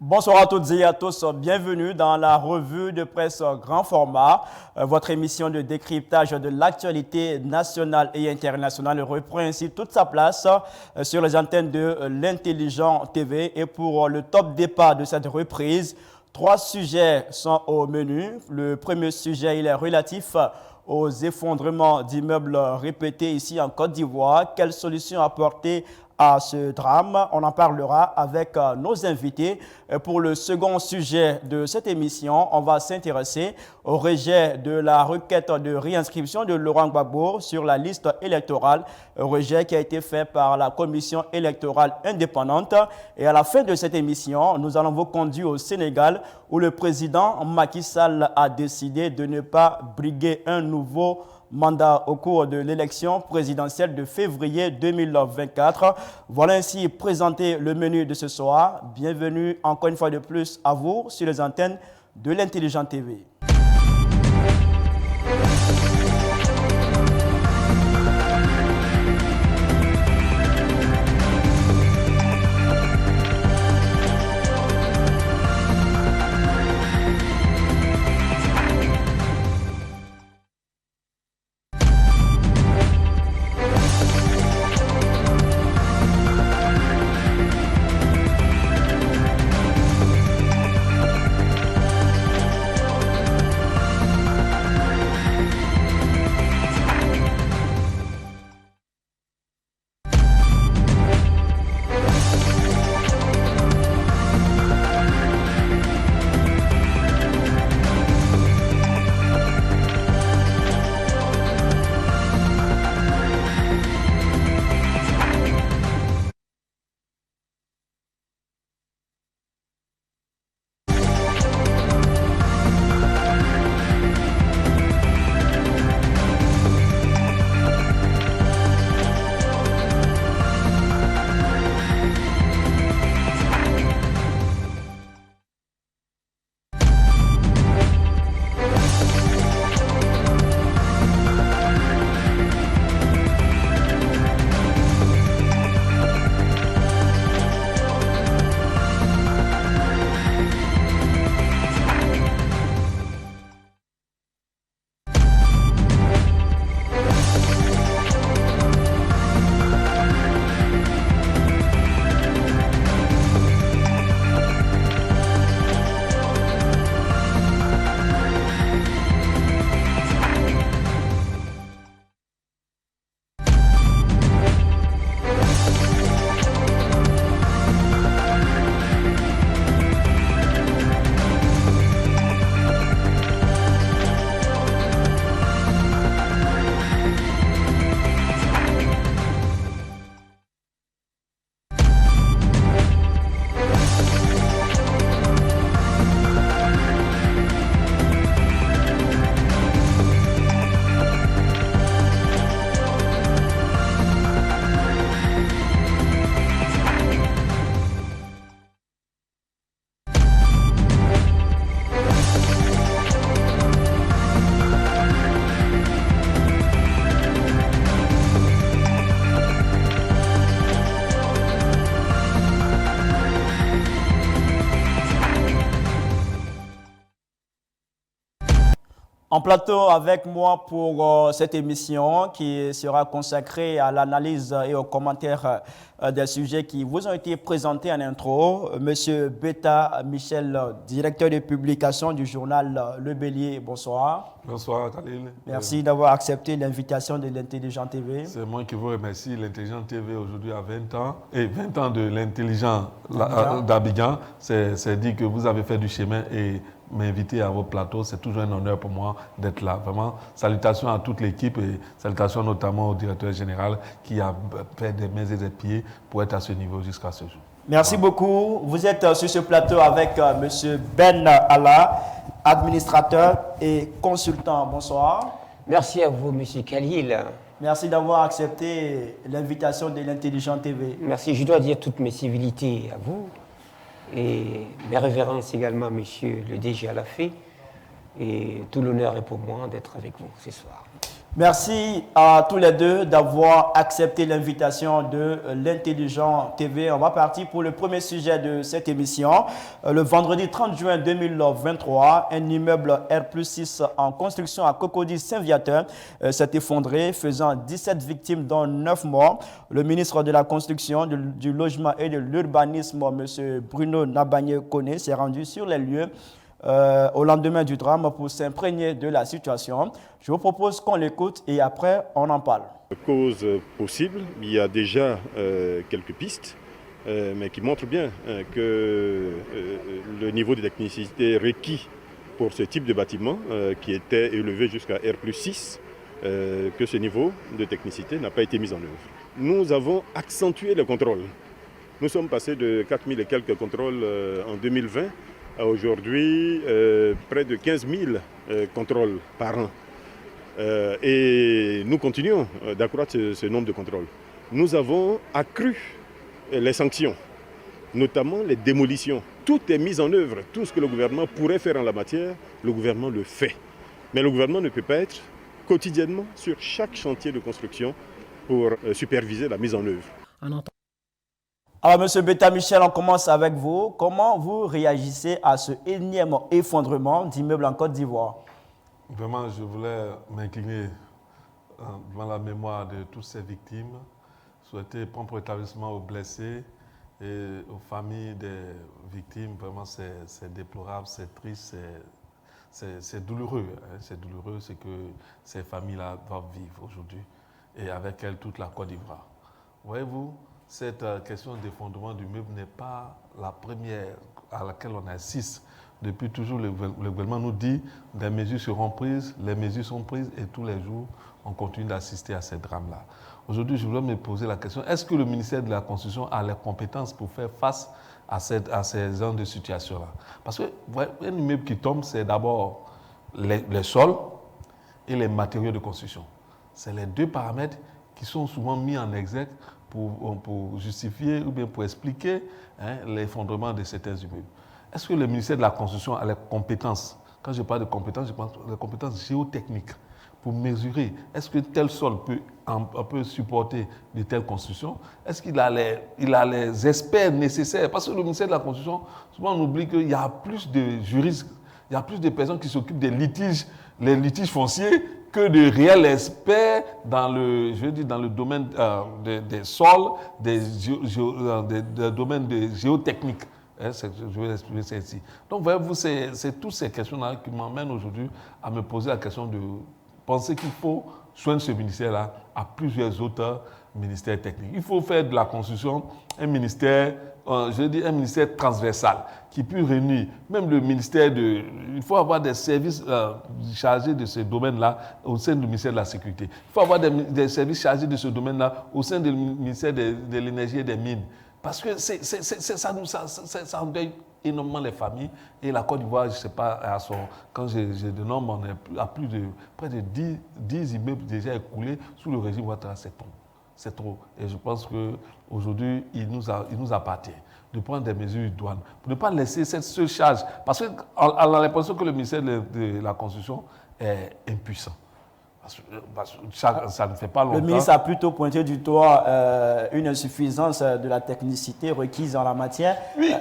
Bonsoir à toutes et à tous, bienvenue dans la revue de presse grand format. Votre émission de décryptage de l'actualité nationale et internationale reprend ainsi toute sa place sur les antennes de l'Intelligent TV. Et pour le top départ de cette reprise, 3 sujets sont au menu. Le premier sujet, il est relatif aux effondrements d'immeubles répétés ici en Côte d'Ivoire. Quelles solutions apporter à ce drame? On en parlera avec nos invités. Pour le second sujet de cette émission, on va s'intéresser au rejet de la requête de réinscription de Laurent Gbagbo sur la liste électorale, un rejet qui a été fait par la commission électorale indépendante. Et à la fin de cette émission, nous allons vous conduire au Sénégal où le président Macky Sall a décidé de ne pas briguer un nouveau mandat au cours de l'élection présidentielle de février 2024. Voilà ainsi présenté le menu de ce soir. Bienvenue encore une fois de plus à vous sur les antennes de l'Intelligent TV. En plateau avec moi pour cette émission qui sera consacrée à l'analyse et aux commentaires des sujets qui vous ont été présentés en intro. Monsieur Beta Michel, directeur de publication du journal Le Bélier, bonsoir. Bonsoir, Talil. Merci d'avoir accepté l'invitation de l'Intelligent TV. C'est moi qui vous remercie. L'Intelligent TV aujourd'hui a 20 ans. Et 20 ans de l'Intelligent d'Abidjan. C'est dit que vous avez fait du chemin et m'inviter à vos plateaux, c'est toujours un honneur pour moi d'être là. Vraiment, salutations à toute l'équipe et salutations notamment au directeur général qui a fait des mains et des pieds pour être à ce niveau jusqu'à ce jour. Merci beaucoup. Vous êtes sur ce plateau avec M. Ben Allah, administrateur et consultant. Bonsoir. Merci à vous, M. Khalil. Merci d'avoir accepté l'invitation de l'Intelligent TV. Merci. Je dois dire toutes mes civilités à vous. Et mes révérences également, monsieur le DG Alafé. Et tout l'honneur est pour moi d'être avec vous ce soir. Merci à tous les deux d'avoir accepté l'invitation de l'Intelligent TV. On va partir pour le premier sujet de cette émission. Le vendredi 30 juin 2023, un immeuble R+6 en construction à Cocody-Saint-Viateur s'est effondré, faisant 17 victimes, dont 9 morts. Le ministre de la Construction, du Logement et de l'Urbanisme, M. Bruno Nabagné-Koné, s'est rendu sur les lieux au lendemain du drame pour s'imprégner de la situation. Je vous propose qu'on l'écoute et après on en parle. Cause possible, il y a déjà quelques pistes, mais qui montrent bien que le niveau de technicité requis pour ce type de bâtiment, qui était élevé jusqu'à R+6, que ce niveau de technicité n'a pas été mis en œuvre. Nous avons accentué le contrôle. Nous sommes passés de 4000 et quelques contrôles en 2020 à aujourd'hui près de 15 000 contrôles par an. Et nous continuons d'accroître ce nombre de contrôles. Nous avons accru les sanctions, notamment les démolitions. Tout est mis en œuvre. Tout ce que le gouvernement pourrait faire en la matière, le gouvernement le fait. Mais le gouvernement ne peut pas être quotidiennement sur chaque chantier de construction pour superviser la mise en œuvre. Alors, M. Betta-Michel, on commence avec vous. Comment vous réagissez à ce énième effondrement d'immeubles en Côte d'Ivoire? Vraiment, je voulais m'incliner devant la mémoire de toutes ces victimes, souhaiter prompt rétablissement aux blessés et aux familles des victimes. Vraiment, c'est déplorable, c'est triste, c'est douloureux. Hein. C'est douloureux ce que ces familles-là doivent vivre aujourd'hui et avec elles toute la Côte d'Ivoire. Voyez-vous, cette question d'effondrement du meuble n'est pas la première à laquelle on assiste. Depuis toujours, le gouvernement nous dit que des mesures seront prises, les mesures sont prises et tous les jours, on continue d'assister à ces drames-là. Aujourd'hui, je voulais me poser la question, est-ce que le ministère de la Construction a les compétences pour faire face à ces genres de situations-là? Parce qu'un immeuble qui tombe, c'est d'abord les sols et les matériaux de construction. C'est les deux paramètres qui sont souvent mis en exergue pour justifier ou bien pour expliquer l'effondrement de certains immeubles. Est-ce que le ministère de la Construction a les compétences? Quand je parle de compétences, je parle de compétences géotechniques pour mesurer. Est-ce que tel sol peut supporter de telles constructions? Est-ce qu'il a les experts nécessaires? Parce que le ministère de la Construction, souvent on oublie qu'il y a plus de juristes, il y a plus de personnes qui s'occupent des litiges, les litiges fonciers, que de réels experts dans le domaine des sols, des domaines de géotechnique. Je vais expliquer ça ici. Donc, voyez-vous, c'est toutes ces questions-là qui m'emmènent aujourd'hui à me poser la question de penser qu'il faut joindre ce ministère-là à plusieurs autres ministères techniques. Il faut faire de la construction un ministère, un ministère transversal qui puisse réunir même le ministère il faut avoir des services chargés de ce domaine-là au sein du ministère de la Sécurité. Il faut avoir des services chargés de ce domaine-là au sein du ministère de l'Énergie et des Mines. Parce que ça endeuille énormément les familles. Et la Côte d'Ivoire, je ne sais pas, quand j'ai de nombre, on est à près de 10 immeubles déjà écoulés sous le régime Ouattara. C'est trop. Et je pense qu'aujourd'hui, il nous appartient de prendre des mesures douanes pour ne pas laisser cette seule charge. Parce qu'on a l'impression que le ministère de la Construction est impuissant. Parce que ça ne fait pas longtemps. Le ministre a plutôt pointé du doigt une insuffisance de la technicité requise en la matière. Oui.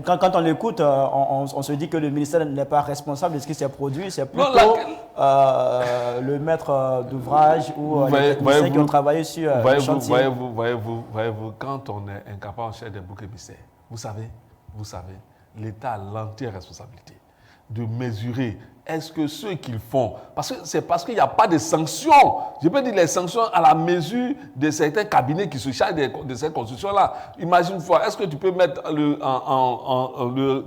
Quand on l'écoute, on se dit que le ministère n'est pas responsable de ce qui s'est produit. C'est plutôt le maître d'ouvrage ou les techniciens qui ont travaillé sur le chantier. Voyez-vous, quand on est incapable de chercher des boucs émissaires, vous savez, l'État a l'entière responsabilité de mesurer. Est-ce que ceux qu'ils font, c'est parce qu'il n'y a pas de sanctions, je peux dire les sanctions à la mesure de certains cabinets qui se chargent de cette construction-là. Imagine une fois, est-ce que tu peux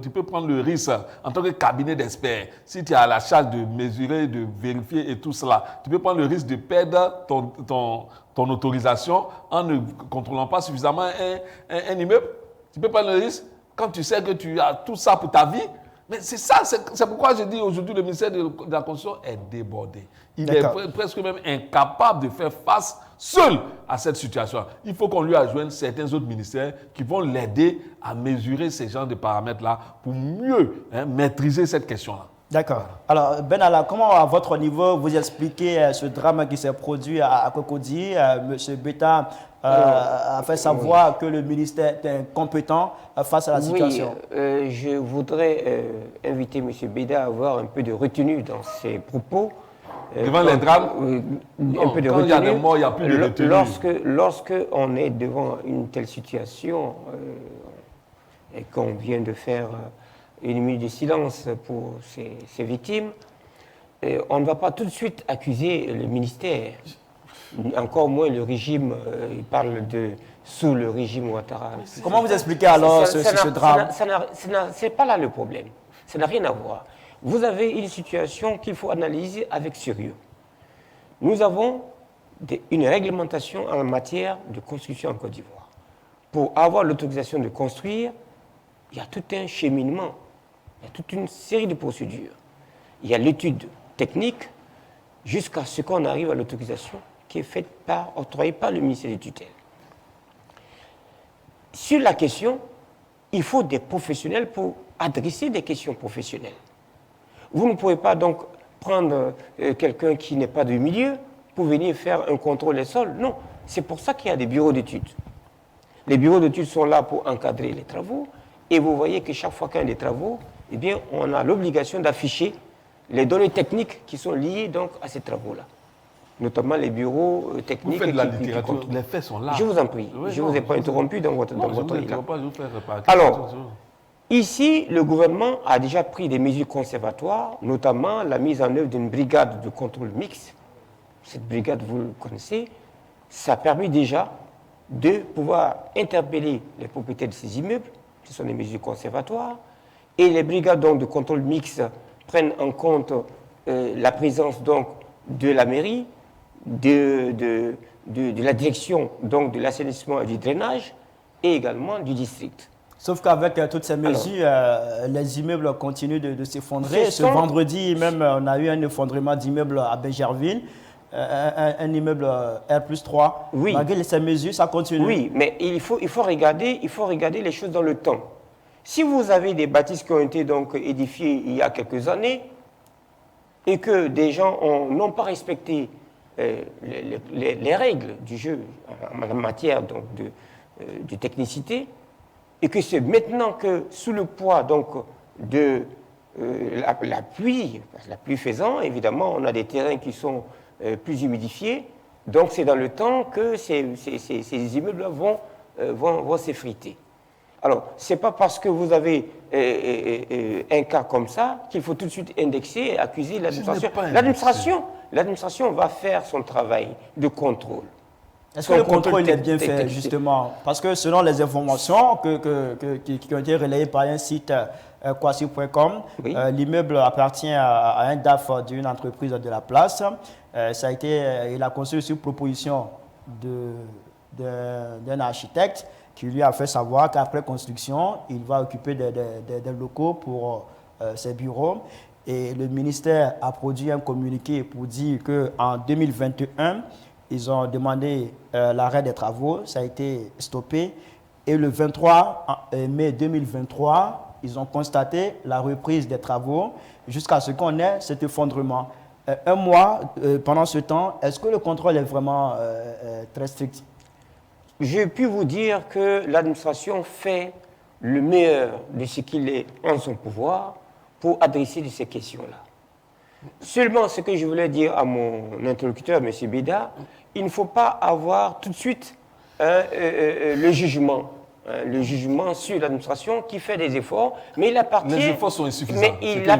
tu peux prendre le risque en tant que cabinet d'experts, si tu as la charge de mesurer, de vérifier et tout cela, tu peux prendre le risque de perdre ton autorisation en ne contrôlant pas suffisamment un immeuble? Tu peux prendre le risque quand tu sais que tu as tout ça pour ta vie? Mais c'est pourquoi je dis aujourd'hui le ministère de la Construction est débordé. Il est presque même incapable de faire face seul à cette situation. Il faut qu'on lui adjoigne certains autres ministères qui vont l'aider à mesurer ces genres de paramètres-là pour mieux maîtriser cette question-là. D'accord. Alors, Benalla, comment à votre niveau vous expliquez ce drame qui s'est produit à Cocody? Monsieur Betta a fait savoir que le ministère est incompétent face à la situation. Oui, je voudrais inviter M. Betta à avoir un peu de retenue dans ses propos. Devant les drames, un peu de quand il y a des morts, il n'y a plus de retenue. Lorsque on est devant une telle situation et qu'on vient de faire une minute de silence pour ces victimes, on ne va pas tout de suite accuser le ministère, encore moins le régime. Il parle de sous le régime Ouattara. Comment vous expliquez alors ce drame? Ce n'est pas là le problème. Ça n'a rien à voir. Vous avez une situation qu'il faut analyser avec sérieux. Nous avons une réglementation en matière de construction en Côte d'Ivoire. Pour avoir l'autorisation de construire, il y a tout un cheminement, il y a toute une série de procédures. Il y a l'étude technique jusqu'à ce qu'on arrive à l'autorisation qui est faite octroyée par le ministère de tutelle. Sur la question, il faut des professionnels pour adresser des questions professionnelles. Vous ne pouvez pas donc prendre quelqu'un qui n'est pas du milieu pour venir faire un contrôle des sols. Non, c'est pour ça qu'il y a des bureaux d'études. Les bureaux d'études sont là pour encadrer les travaux et vous voyez que chaque fois qu'il y a des travaux, eh bien, on a l'obligation d'afficher les données techniques qui sont liées donc à ces travaux-là. Notamment les bureaux techniques. Vous faites de la littérature, les faits sont là. Je vous en prie, oui, je ne vous ai pas interrompu dans votre élan. Alors, ici, le gouvernement a déjà pris des mesures conservatoires, notamment la mise en œuvre d'une brigade de contrôle mixte. Cette brigade, vous le connaissez, ça a permis déjà de pouvoir interpeller les propriétaires de ces immeubles. Ce sont des mesures conservatoires. Et les brigades donc, de contrôle mixte prennent en compte la présence donc, de la mairie, de la direction donc, de l'assainissement et du drainage, et également du district. Sauf qu'avec toutes ces mesures, les immeubles continuent de s'effondrer. Ce vendredi, même, on a eu un effondrement d'immeubles à Bégerville, un immeuble R+3. Oui. Malgré ces mesures, ça continue. Oui, mais il faut regarder les choses dans le temps. Si vous avez des bâtisses qui ont été donc édifiées il y a quelques années et que des gens n'ont pas respecté les règles du jeu en matière donc, de technicité, et que c'est maintenant que, sous le poids donc, de la pluie faisant, évidemment, on a des terrains qui sont plus humidifiés, donc c'est dans le temps que ces immeubles vont s'effriter. Alors, ce n'est pas parce que vous avez un cas comme ça qu'il faut tout de suite indexer et accuser l'administration. L'administration va faire son travail de contrôle. Est-ce que le contrôle est bien fait, justement? Parce que selon les informations qui ont été relayées par un site quasi.com, oui. L'immeuble appartient à un DAF d'une entreprise de la place. Il a construit sur proposition d'un architecte qui lui a fait savoir qu'après construction, il va occuper des locaux pour ses bureaux. Et le ministère a produit un communiqué pour dire qu'en 2021, ils ont demandé l'arrêt des travaux, ça a été stoppé. Et le 23 mai 2023, ils ont constaté la reprise des travaux jusqu'à ce qu'on ait cet effondrement. Un mois, pendant ce temps, est-ce que le contrôle est vraiment très strict? Je puis vous dire que l'administration fait le meilleur de ce qu'il est en son pouvoir pour adresser ces questions-là. Seulement, ce que je voulais dire à mon interlocuteur, M. Betta, il ne faut pas avoir tout de suite le jugement sur l'administration qui fait des efforts, mais il appartient... Les efforts sont insuffisants, mais il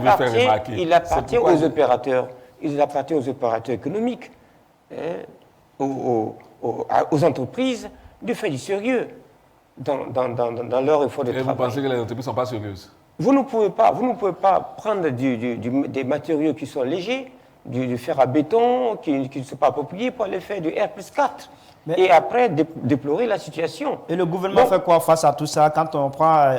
appartient aux opérateurs. Il appartient aux opérateurs économiques, aux entreprises, de faire du sérieux dans leur effort de travail. Et vous pensez que les entreprises ne sont pas sérieuses? Vous ne pouvez pas prendre des matériaux qui sont légers, du fer à béton qui ne sont pas appropriés pour aller faire du R+4. Et après, déplorer la situation. Et le gouvernement fait quoi face à tout ça quand on prend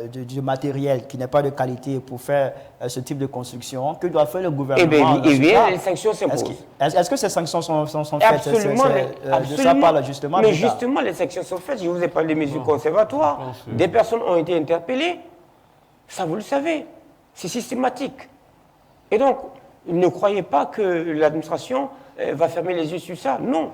du matériel qui n'est pas de qualité pour faire ce type de construction? Que doit faire le gouvernement? Eh bien, les sanctions s'imposent. Est-ce que ces sanctions sont faites? Absolument. De ça parle justement. Mais justement, les sanctions sont faites. Je vous ai parlé des mesures conservatoires. Des personnes ont été interpellées. Ça, vous le savez. C'est systématique. Et donc, ne croyez pas que l'administration va fermer les yeux sur ça. Non.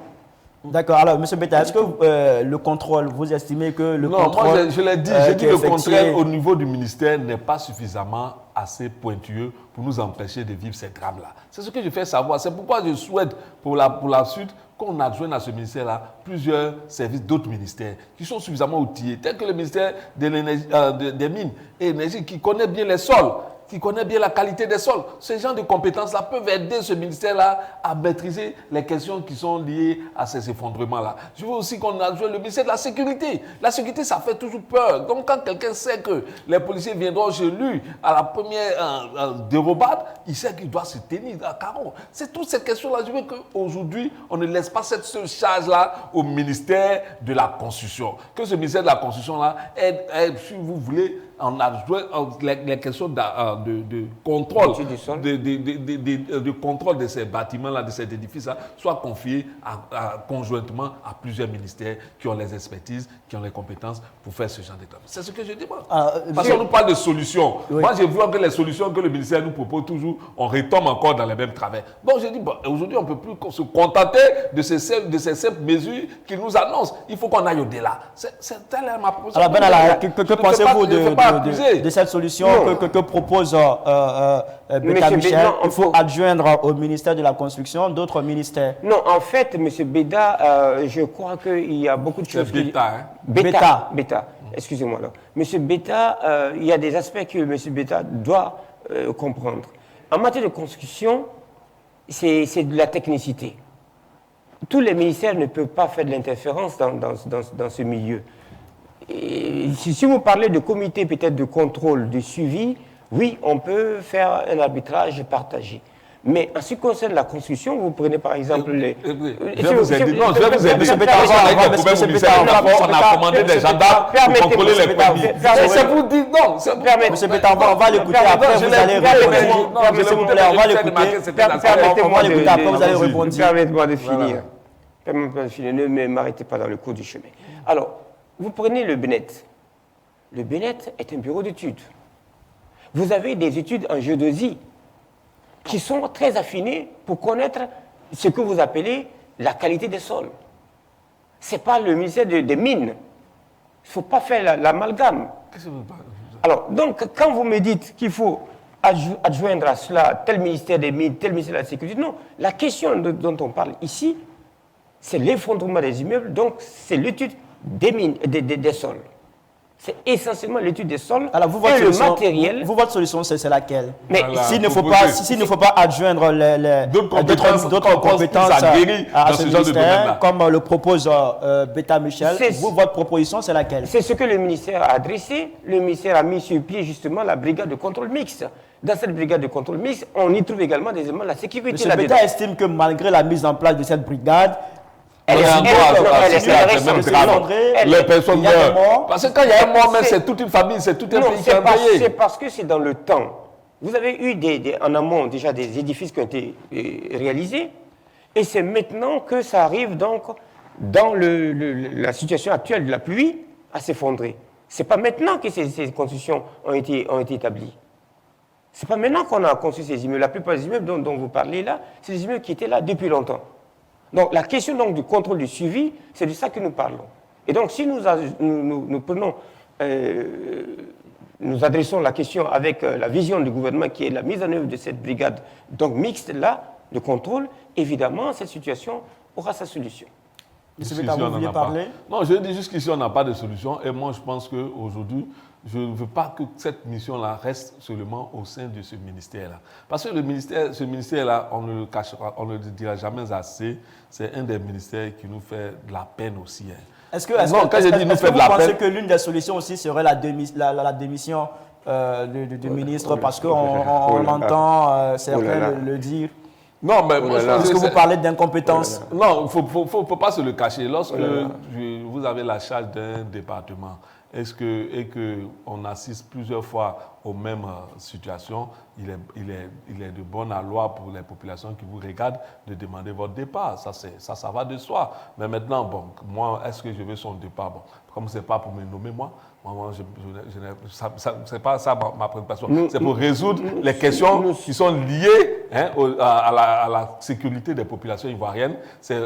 D'accord. Alors, M. Betta, est-ce que le contrôle, vous estimez que le contrôle... Non, moi, je l'ai dit, j'ai dit le contrôle au niveau du ministère n'est pas suffisamment assez pointueux pour nous empêcher de vivre ces drames-là. C'est ce que je fais savoir. C'est pourquoi je souhaite pour la suite qu'on adjoigne à ce ministère-là plusieurs services d'autres ministères qui sont suffisamment outillés, tels que le ministère des Mines et Énergie qui connaît bien les sols, qui connaît bien la qualité des sols. Ces gens de compétences-là peuvent aider ce ministère-là à maîtriser les questions qui sont liées à ces effondrements-là. Je veux aussi qu'on adjoigne le ministère de la Sécurité. La sécurité, ça fait toujours peur. Donc, quand quelqu'un sait que les policiers viendront chez lui à la première dérobade, il sait qu'il doit se tenir à carreau. C'est toutes ces questions-là. Je veux qu'aujourd'hui, on ne laisse pas cette seule charge-là au ministère de la Construction. Que ce ministère de la Construction-là aide, si vous voulez, on a joué les questions de contrôle, de contrôle de ces bâtiments-là, de ces édifices-là, soient confiés conjointement à plusieurs ministères qui ont les expertises, qui ont les compétences pour faire ce genre de travail. C'est ce que je demande. Parce qu'on nous parle de solutions. Oui. Moi, je vois que les solutions que le ministère nous propose toujours, on retombe encore dans les mêmes travers. Donc, je dis, aujourd'hui, on ne peut plus se contenter de ces simples mesures qu'ils nous annoncent. Il faut qu'on aille au-delà. C'est telle ma proposition. Alors, Benalla, que pensez-vous de cette solution que propose Betta Michel? Il faut adjoindre au ministère de la Construction d'autres ministères. Non, en fait, M. Betta, je crois qu'il y a beaucoup de choses... C'est Betta, hein? Betta. Excusez-moi. M. Betta, il y a des aspects que M. Betta doit comprendre. En matière de construction, c'est de la technicité. Tous les ministères ne peuvent pas faire de l'interférence dans ce milieu. Et si vous parlez de comité peut-être de contrôle, de suivi, oui, on peut faire un arbitrage partagé. Mais en ce qui concerne la construction, vous prenez par exemple les... Je vais vous aider. Non, je vais vous aider. On a commandé des gendarmes pour contrôler les produits. C'est vous dire non. M. Betta, on va l'écouter après, vous allez répondre. S'il vous plaît, on va l'écouter. Permettez-moi après, vous allez répondre. Permettez-moi de finir. Permettez-moi de finir. Ne m'arrêtez pas dans le cours du chemin. Alors, vous prenez le BNET. Le BNET est un bureau d'études. Vous avez des études en géodésie qui sont très affinées pour connaître ce que vous appelez la qualité des sols. Ce n'est pas le ministère des Mines. Il ne faut pas faire l'amalgame. Alors, donc, quand vous me dites qu'il faut adjoindre à cela tel ministère des Mines, tel ministère de la Sécurité, non. La question dont on parle ici, c'est l'effondrement des immeubles, donc c'est l'étude des mines, des sols. C'est essentiellement l'étude des sols. Alors, et le matériel. Votre solution, c'est laquelle? Mais s'il ne faut pas adjoindre d'autres compétences à ce ministère, comme le propose Betta Michel, votre proposition, c'est laquelle? C'est ce que le ministère a adressé. Le ministère a mis sur pied justement la brigade de contrôle mixte. Dans cette brigade de contrôle mixte, on y trouve également des éléments de la sécurité. M. Betta estime que malgré la mise en place de cette brigade, les personnes meurent. Parce que quand il y a un mort, c'est toute une famille, c'est tout un pays qui est payé. C'est parce que c'est dans le temps. Vous avez eu en amont déjà des édifices qui ont été réalisés, et c'est maintenant que ça arrive donc dans la situation actuelle de la pluie à s'effondrer. C'est pas maintenant que ces constructions ont été établies. C'est pas maintenant qu'on a construit ces immeubles. La plupart des immeubles dont vous parlez là, c'est des immeubles qui étaient là depuis longtemps. Donc, la question donc, du contrôle du suivi, c'est de ça que nous parlons. Et donc, si nous adressons la question avec la vision du gouvernement qui est la mise en œuvre de cette brigade donc mixte-là, de contrôle, évidemment, cette situation aura sa solution. M. Betta, vous vouliez parler? Non, je dis juste qu'ici, on n'a pas de solution. Et moi, je pense qu'aujourd'hui, je ne veux pas que cette mission-là reste seulement au sein de ce ministère-là. Parce que ce ministère-là, on ne le cachera, on ne le dira jamais assez, c'est un des ministères qui nous fait de la peine aussi. Hein. Est-ce que vous pensez que l'une des solutions aussi serait la démission du ministre, parce qu'on entend certains le dire? Non, mais est-ce que vous parlez d'incompétence? Non, il ne faut pas se le cacher. Lorsque vous avez la charge d'un département, et qu'on assiste plusieurs fois aux mêmes situations, il est de bonne loi pour les populations qui vous regardent de demander votre départ. Ça va de soi. Mais maintenant, bon, moi, est-ce que je veux son départ? Bon, comme ce n'est pas pour me nommer moi, ce n'est pas ça ma préoccupation. C'est pour résoudre les questions qui sont liées à la sécurité des populations ivoiriennes. C'est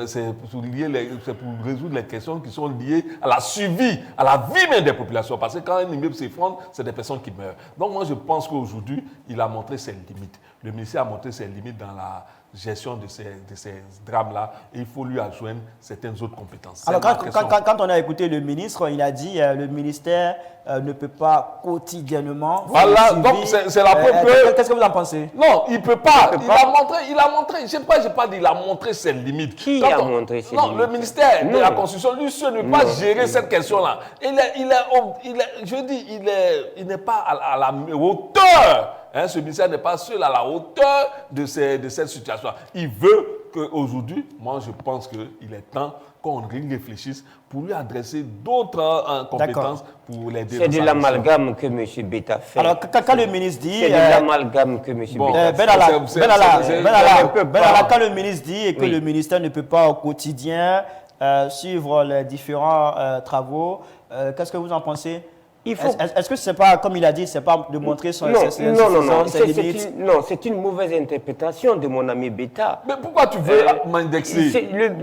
pour résoudre les questions qui sont liées à la survie, à la vie même des populations. Parce que quand un immeuble s'effondre, c'est des personnes qui meurent. Donc moi, je pense qu'aujourd'hui, il a montré ses limites. Le ministère a montré ses limites dans la gestion de ces drames-là, et il faut lui adjoindre certaines autres compétences. Alors, quand on a écouté le ministre, il a dit que le ministère ne peut pas quotidiennement... Voilà, donc c'est la preuve. Qu'est-ce que vous en pensez? Non, il ne peut pas. Il a montré, je n'ai pas dit, il a montré ses limites. Qui a montré ses limites? Non, le ministère de la Constitution, lui seul ne peut pas gérer cette question-là. Il n'est pas à la hauteur. Ce ministère n'est pas seul à la hauteur de cette situation. Il veut qu'aujourd'hui, moi je pense qu'il est temps qu'on réfléchisse pour lui adresser d'autres compétences pour l'aider. C'est de l'amalgame que M. Beta fait. Alors, quand le ministre dit... C'est de l'amalgame que M. Beta fait. Quand le ministre dit que le ministère ne peut pas au quotidien suivre les différents travaux, qu'est-ce que vous en pensez? Est-ce que c'est pas, comme il a dit, c'est pas de montrer ses limites? Non, c'est une mauvaise interprétation de mon ami Beta. Mais pourquoi tu veux m'indexer?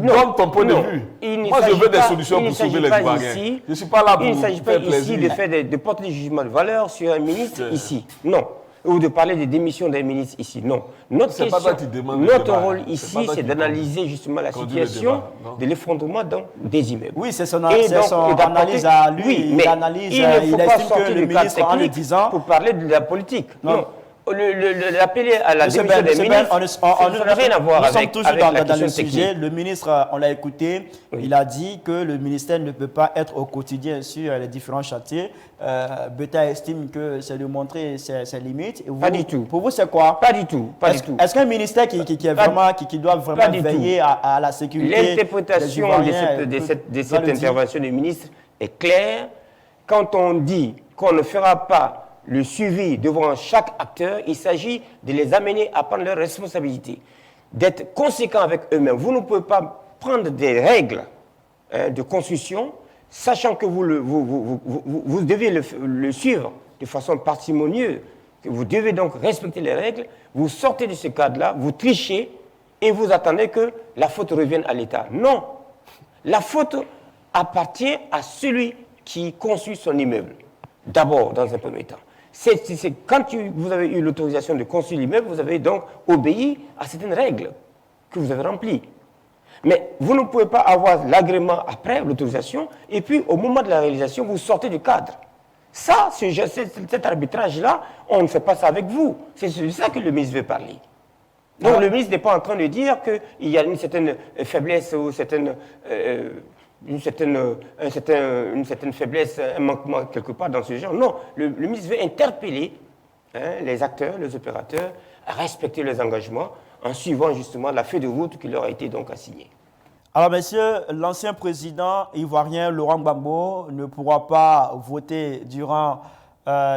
Donne ton point de vue. Moi, je veux des solutions pour sauver les Ivoiriens. Je ne suis pas là pour faire plaisir. Il ne s'agit pas ici de porter des jugements de valeur sur un ministre ici. Non. Ou de parler des démissions d'un ministre ici. Non. Notre rôle ici, c'est d'analyser justement la situation de l'effondrement des immeubles. Oui, c'est son analyse à lui. Oui, mais il ne faut pas sortir du cadre technique pour parler de la politique. Non. L'appeler à la démission des ministres, ça n'a rien à voir avec la question technique. Le ministre, on l'a écouté, il a dit que le ministère ne peut pas être au quotidien sur les différents chantiers. Beta estime que c'est de montrer ses limites. Pas du tout. Pour vous, c'est quoi? Pas du tout. Est-ce qu'un ministère qui doit vraiment veiller à la sécurité... L'interprétation de cette intervention du ministre est claire. Quand on dit qu'on ne fera pas le suivi devant chaque acteur, il s'agit de les amener à prendre leurs responsabilités, d'être conséquents avec eux-mêmes. Vous ne pouvez pas prendre des règles de construction, sachant que vous devez le suivre de façon parcimonieuse, que vous devez donc respecter les règles, vous sortez de ce cadre-là, vous trichez et vous attendez que la faute revienne à l'État. Non, la faute appartient à celui qui construit son immeuble, d'abord, dans un premier temps. Quand vous avez eu l'autorisation de construire l'immeuble, vous avez donc obéi à certaines règles que vous avez remplies. Mais vous ne pouvez pas avoir l'agrément après l'autorisation et puis au moment de la réalisation, vous sortez du cadre. Ça, cet arbitrage-là, on ne fait pas ça avec vous. C'est de ça que le ministre veut parler. Donc le ministre n'est pas en train de dire qu'il y a une certaine faiblesse ou une certaine faiblesse, un manquement quelque part dans ce genre. Non, le ministre veut interpeller les acteurs, les opérateurs à respecter leurs engagements en suivant justement la feuille de route qui leur a été donc assignée. Alors, messieurs, l'ancien président ivoirien Laurent Gbagbo ne pourra pas voter durant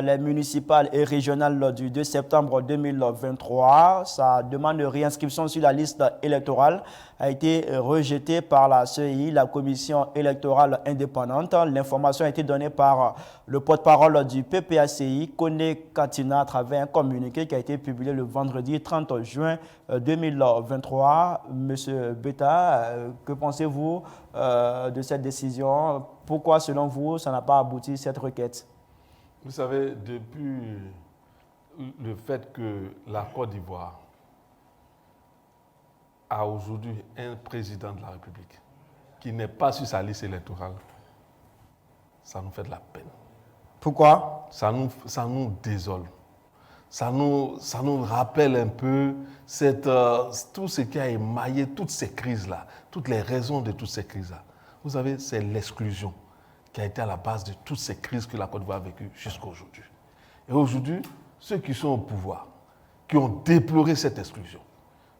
les municipales et régionales du 2 septembre 2023. Sa demande de réinscription sur la liste électorale a été rejetée par la CEI, la Commission électorale indépendante. L'information a été donnée par le porte-parole du PPACI, Kone Katina, à travers un communiqué qui a été publié le vendredi 30 juin 2023. Monsieur Beta, que pensez-vous de cette décision? Pourquoi, selon vous, ça n'a pas abouti, cette requête? Vous savez, depuis le fait que la Côte d'Ivoire a aujourd'hui un président de la République qui n'est pas sur sa liste électorale, ça nous fait de la peine. Pourquoi? Ça nous désole. Ça nous rappelle un peu tout ce qui a émaillé toutes ces crises-là, toutes les raisons de toutes ces crises-là. Vous savez, c'est l'exclusion qui a été à la base de toutes ces crises que la Côte d'Ivoire a vécues jusqu'à aujourd'hui. Et aujourd'hui, ceux qui sont au pouvoir, qui ont déploré cette exclusion,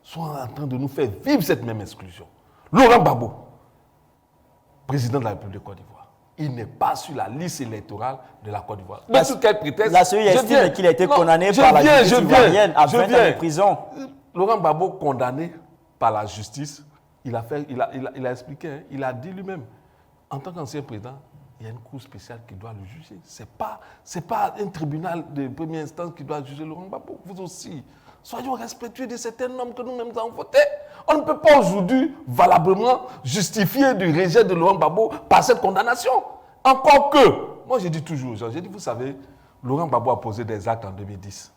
sont en train de nous faire vivre cette même exclusion. Laurent Gbagbo, président de la République de Côte d'Ivoire, il n'est pas sur la liste électorale de la Côte d'Ivoire. Mais sous quel prétexte? La CEI estime qu'il a été condamné par la justice ivoirienne à 20 ans de prison. Laurent Gbagbo, condamné par la justice, il a expliqué, il a dit lui-même, en tant qu'ancien président, il y a une cour spéciale qui doit le juger. Ce n'est pas un tribunal de première instance qui doit juger Laurent Gbagbo. Vous aussi, soyons respectueux de certains normes que nous-mêmes avons votées. On ne peut pas aujourd'hui valablement justifier du rejet de Laurent Gbagbo par cette condamnation. Encore que, moi je dis toujours aux gens, vous savez, Laurent Gbagbo a posé des actes en 2010.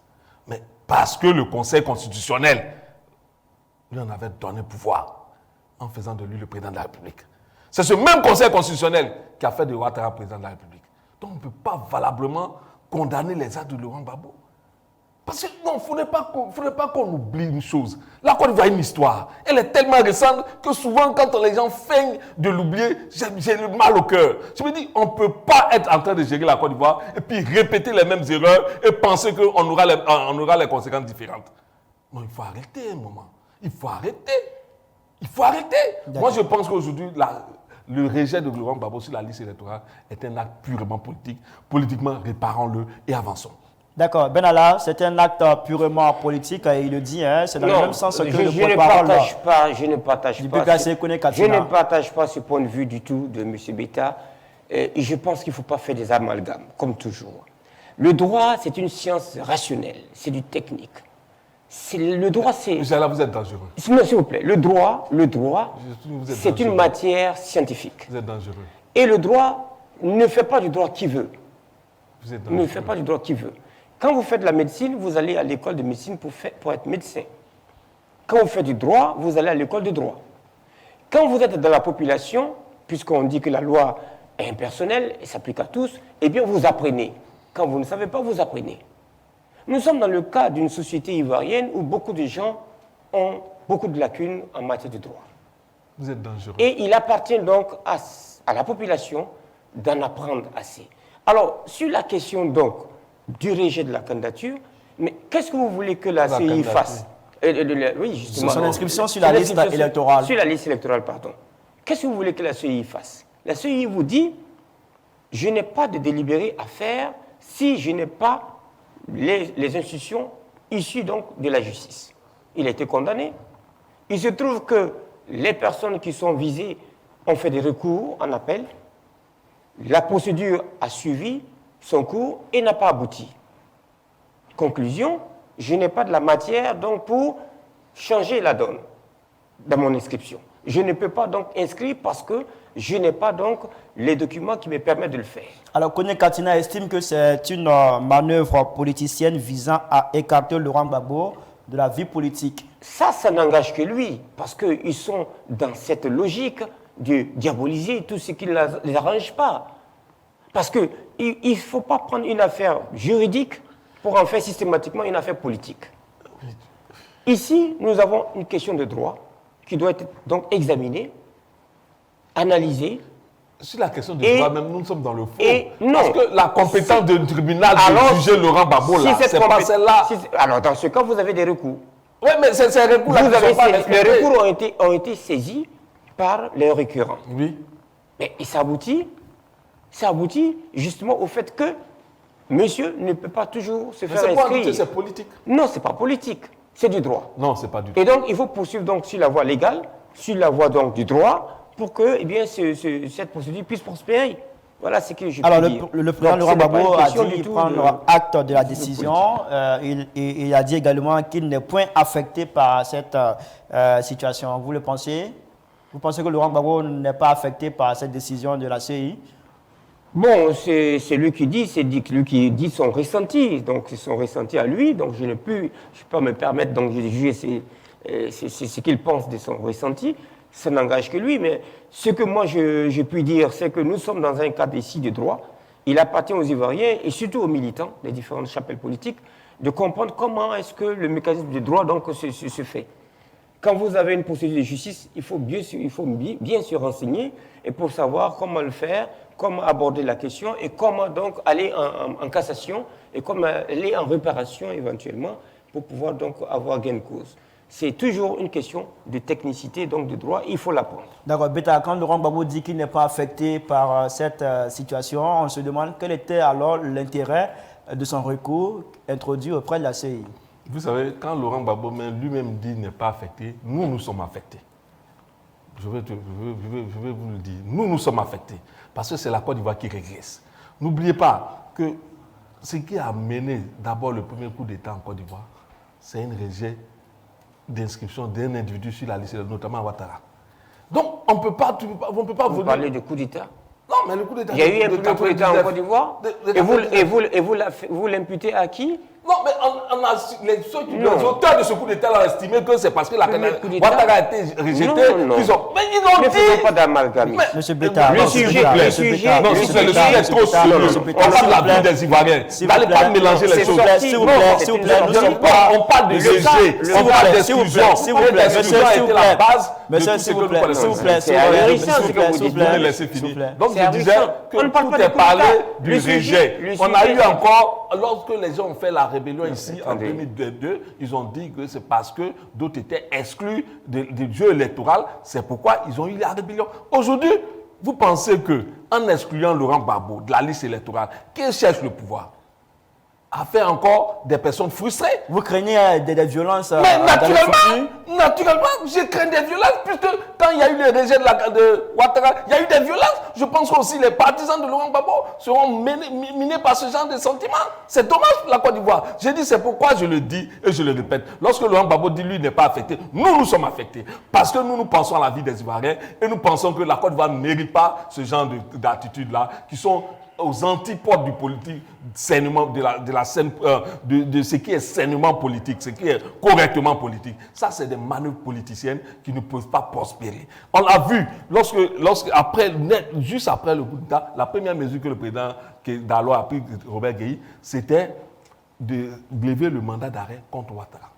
Mais parce que le Conseil constitutionnel lui en avait donné pouvoir en faisant de lui le président de la République. C'est ce même Conseil constitutionnel qui a fait de Ouattara président de la République. Donc on ne peut pas valablement condamner les actes de Laurent Gbagbo. Parce que non, il ne faudrait pas qu'on oublie une chose. La Côte d'Ivoire a une histoire. Elle est tellement récente que souvent, quand les gens feignent de l'oublier, j'ai le mal au cœur. Je me dis, on ne peut pas être en train de gérer la Côte d'Ivoire et puis répéter les mêmes erreurs et penser qu'on aura les conséquences différentes. Non, il faut arrêter un moment. Il faut arrêter. Il faut arrêter. Moi, je pense qu'aujourd'hui, le rejet de Laurent Gbagbo sur la liste électorale est un acte purement politique. Politiquement, réparons-le et avançons. D'accord. Benalla, c'est un acte purement politique, il le dit, hein, c'est dans le même sens que le porte-parole. Je ne partage pas ce point de vue du tout de M. Betta. Et je pense qu'il ne faut pas faire des amalgames, comme toujours. Le droit, c'est une science rationnelle, c'est du technique. Le droit, c'est... Monsieur là, vous êtes dangereux. S'il vous plaît, le droit, c'est une matière scientifique. Vous êtes dangereux. Et le droit ne fait pas du droit qui veut. Vous êtes dangereux. Ne fait pas du droit qui veut. Quand vous faites de la médecine, vous allez à l'école de médecine pour être médecin. Quand vous faites du droit, vous allez à l'école de droit. Quand vous êtes dans la population, puisqu'on dit que la loi est impersonnelle et s'applique à tous, eh bien vous apprenez. Quand vous ne savez pas, vous apprenez. Nous sommes dans le cas d'une société ivoirienne où beaucoup de gens ont beaucoup de lacunes en matière de droit. Vous êtes dangereux. Et il appartient donc à la population d'en apprendre assez. Alors, sur la question donc du rejet de la candidature, mais qu'est-ce que vous voulez que la CEI fasse? Oui, justement. Son inscription sur la liste électorale. Sur la liste électorale, pardon. Qu'est-ce que vous voulez que la CEI fasse? La CEI vous dit, je n'ai pas de délibéré à faire si je n'ai pas les institutions issues donc de la justice. Il a été condamné. Il se trouve que les personnes qui sont visées ont fait des recours en appel. La procédure a suivi son cours et n'a pas abouti. Conclusion, je n'ai pas de la matière donc pour changer la donne dans mon inscription. Je ne peux pas donc inscrire parce que je n'ai pas donc les documents qui me permettent de le faire. Alors, Kone Katina estime que c'est une manœuvre politicienne visant à écarter Laurent Gbagbo de la vie politique. Ça n'engage que lui, parce qu'ils sont dans cette logique de diaboliser tout ce qui ne les arrange pas. Parce qu'il ne faut pas prendre une affaire juridique pour en faire systématiquement une affaire politique. Ici, nous avons une question de droit qui doit être donc examinée, analysée. Sur la question du droit, même nous sommes dans le faux. Non, parce que la compétence du tribunal de juger Laurent Gbagbo, c'est pas celle-là. Alors, dans ce cas, vous avez des recours. Oui, mais ces recours-là ne sont pas respectés. Les recours ont été saisis par les récurrents. Oui. Mais ça aboutit justement au fait que monsieur ne peut pas toujours se faire inscrire. C'est politique. Non, ce n'est pas politique. C'est du droit. Non, c'est pas du droit. Et donc, il faut poursuivre donc sur la voie légale, sur la voie donc du droit, pour que cette procédure puisse prospérer. Voilà ce que je peux dire. Alors, le président Laurent Gbagbo a dit prendre acte de la décision. Il a dit également qu'il n'est point affecté par cette situation. Vous le pensez? Vous pensez que Laurent Gbagbo n'est pas affecté par cette décision de la CEI? Bon, c'est lui qui dit, lui qui dit son ressenti, donc c'est son ressenti à lui, donc je ne peux pas me permettre donc de juger ce qu'il pense de son ressenti, ça n'engage que lui, mais ce que moi je puis dire, c'est que nous sommes dans un cadre ici de droit, il appartient aux Ivoiriens et surtout aux militants des différentes chapelles politiques de comprendre comment est-ce que le mécanisme de droit donc se fait. Quand vous avez une procédure de justice, il faut bien se renseigner et pour savoir comment le faire, comment aborder la question et comment donc aller en cassation et comment aller en réparation éventuellement pour pouvoir donc avoir gain de cause. C'est toujours une question de technicité, donc de droit, il faut l'apprendre. D'accord. Betta, quand Laurent Gbagbo dit qu'il n'est pas affecté par cette situation, on se demande quel était alors l'intérêt de son recours introduit auprès de la CEI. Vous savez, quand Laurent Gbagbo lui-même dit qu'il n'est pas affecté, nous sommes affectés. je vais vous le dire. Nous sommes affectés parce que c'est la Côte d'Ivoire qui régresse. N'oubliez pas que ce qui a mené d'abord le premier coup d'État en Côte d'Ivoire, c'est un rejet d'inscription d'un individu sur la liste, notamment à Ouattara. Donc, on ne peut pas vous parlez de coup d'État? Non, mais le coup d'État... Il y a eu un premier coup d'État en Côte d'Ivoire et vous l'imputez à qui? Non, mais les auteurs de ce coup d'État ont estimé que c'est parce que la Ouattara a été rejeté. Non. Mais ils ont Ne dit... faisons pas d'amalgame. Monsieur Beta, le sujet est trop sérieux. On parle de la vie des Ivoiriens. N'allez pas mélanger les choses. S'il vous plaît, on parle de rejet, on parle d'exclusion. S'il vous plaît, monsieur, s'il vous plaît. Monsieur, s'il vous plaît, s'il vous plaît, c'est ahurissant ce que vous dites. Laissez finir. Donc je disais que tout est parlé du rejet. On a eu encore, lorsque les gens ont fait la rébellion ici en 2002, ils ont dit que c'est parce que d'autres étaient exclus du jeu électoral. C'est pourquoi ils ont eu la rébellion. Aujourd'hui, vous pensez qu'en excluant Laurent Gbagbo de la liste électorale, qui cherche le pouvoir, a fait encore des personnes frustrées? Vous craignez des violences? Mais naturellement, je crains des violences, puisque quand il y a eu le rejet de Ouattara, il y a eu des violences. Je pense aussi les partisans de Laurent Gbagbo seront minés par ce genre de sentiments. C'est dommage pour la Côte d'Ivoire. Je dis, c'est pourquoi je le dis et je le répète. Lorsque Laurent Gbagbo dit lui n'est pas affecté, nous sommes affectés. Parce que nous pensons à la vie des Ivoiriens et nous pensons que la Côte d'Ivoire ne mérite pas ce genre d'attitudes-là qui sont aux antipodes du politique, de ce qui est sainement politique, ce qui est correctement politique. Ça, c'est des manœuvres politiciennes qui ne peuvent pas prospérer. On l'a vu, juste après le coup d'État, la première mesure que le président Dallot a pris, Robert Gueye, c'était de lever le mandat d'arrêt contre Ouattara.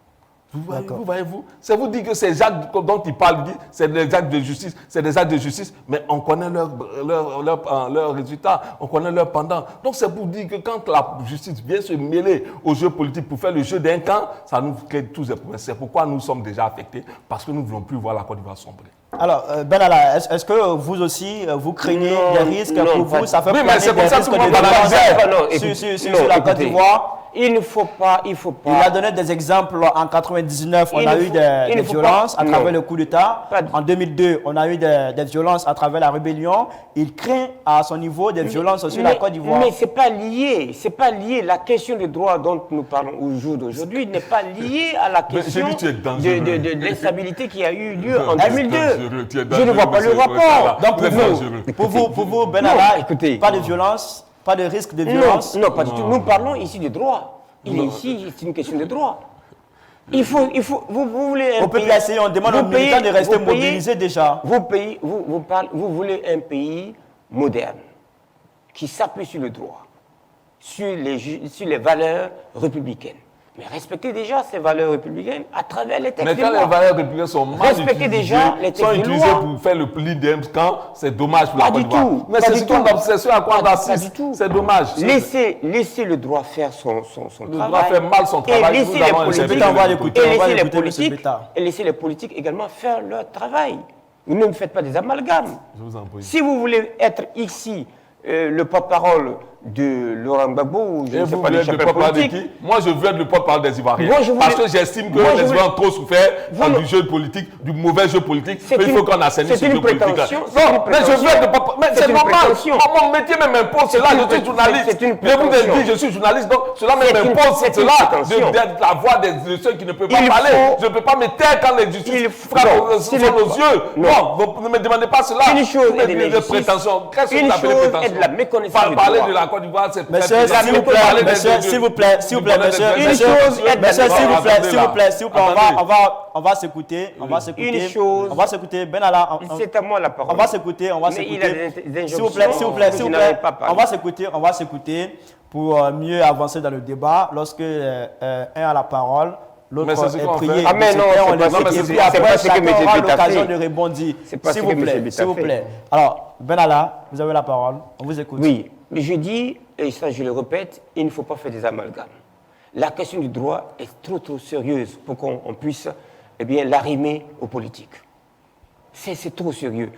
Vous voyez-vous, c'est vous dire que ces actes dont il parle, c'est des actes de justice, mais on connaît leurs résultats, on connaît leurs pendants. Donc c'est pour dire que quand la justice vient se mêler au jeu politique pour faire le jeu d'un camp, ça nous crée tous les problèmes. C'est pourquoi nous sommes déjà affectés, parce que nous ne voulons plus voir la Côte d'Ivoire sombrer. Alors, Benalla, est-ce que vous aussi, vous craignez des risques pour vous? Ça fait mais c'est comme ça que tout le monde analyse sur la Côte d'Ivoire. Il faut pas. Il a donné des exemples. En 99, on a eu des violences à travers le coup d'État. En 2002, on a eu des violences à travers la rébellion. Il craint à son niveau des violences sur la Côte d'Ivoire. Mais c'est pas lié. C'est pas lié. La question des droits dont nous parlons au jour d'aujourd'hui n'est pas liée à la question de l'instabilité qui a eu lieu en 2002. Je ne vois pas le rapport. Donc pour vous, Benalla, pas de violence? Pas de risque de violence? Non, pas du tout. Nous parlons ici de droit. C'est une question de droit. Vous voulez un pays... on demande aux militants de rester mobilisés déjà. Vous voulez un pays moderne, qui s'appuie sur le droit, sur les valeurs républicaines. Mais respectez déjà ces valeurs républicaines à travers les textes de loi. Mais quand les valeurs républicaines sont mal utilisées pour faire le pli d'un camp, c'est dommage pour la Côte d'Ivoire. Mais c'est une obsession à quoi on assiste. C'est dommage. Laissez le droit faire son travail. Le droit fait mal son travail. Et laissez les politiques également faire leur travail. Vous ne me faites pas des amalgames. Je vous en prie. Si vous voulez être ici le porte-parole de Laurent Gbagbo ou je ne sais pas, le chapelle politique. Moi, je veux être le porte-parole des Ivoiriens. Parce que j'estime que les Ivoiriens ont trop souffert du jeu politique, du mauvais jeu politique. Mais il faut qu'on assainisse ce jeu politique. Non, mais je veux être le porte-parole. Mais c'est normal. Mon métier même m'impose cela. Je suis journaliste. Je vous ai dit, je suis journaliste. Donc, cela même m'impose cela. D'être la voix de ceux qui ne peuvent pas parler. Je ne peux pas me taire quand les justices frappent sur nos yeux. Non, vous ne me demandez pas cela. Une chose est de prétention. Qu'est-ce que vous appelez prétention? de la méconnaissance du parler droit. de la Côte d'Ivoire, c'est monsieur, s'il vous plaît, on va s'écouter, Benalla, c'est à moi la parole. On va s'écouter, s'il vous plaît, on va s'écouter pour mieux avancer dans le débat. Lorsque un a la parole, l'autre est prié. Ah mais non, c'est pas ce que M. aura l'occasion de rebondir. S'il vous plaît. Alors, Benalla, vous avez la parole, on vous écoute. Oui, mais je dis, et ça je le répète, il ne faut pas faire des amalgames. La question du droit est trop sérieuse pour qu'on puisse l'arrimer aux politiques. C'est trop sérieux.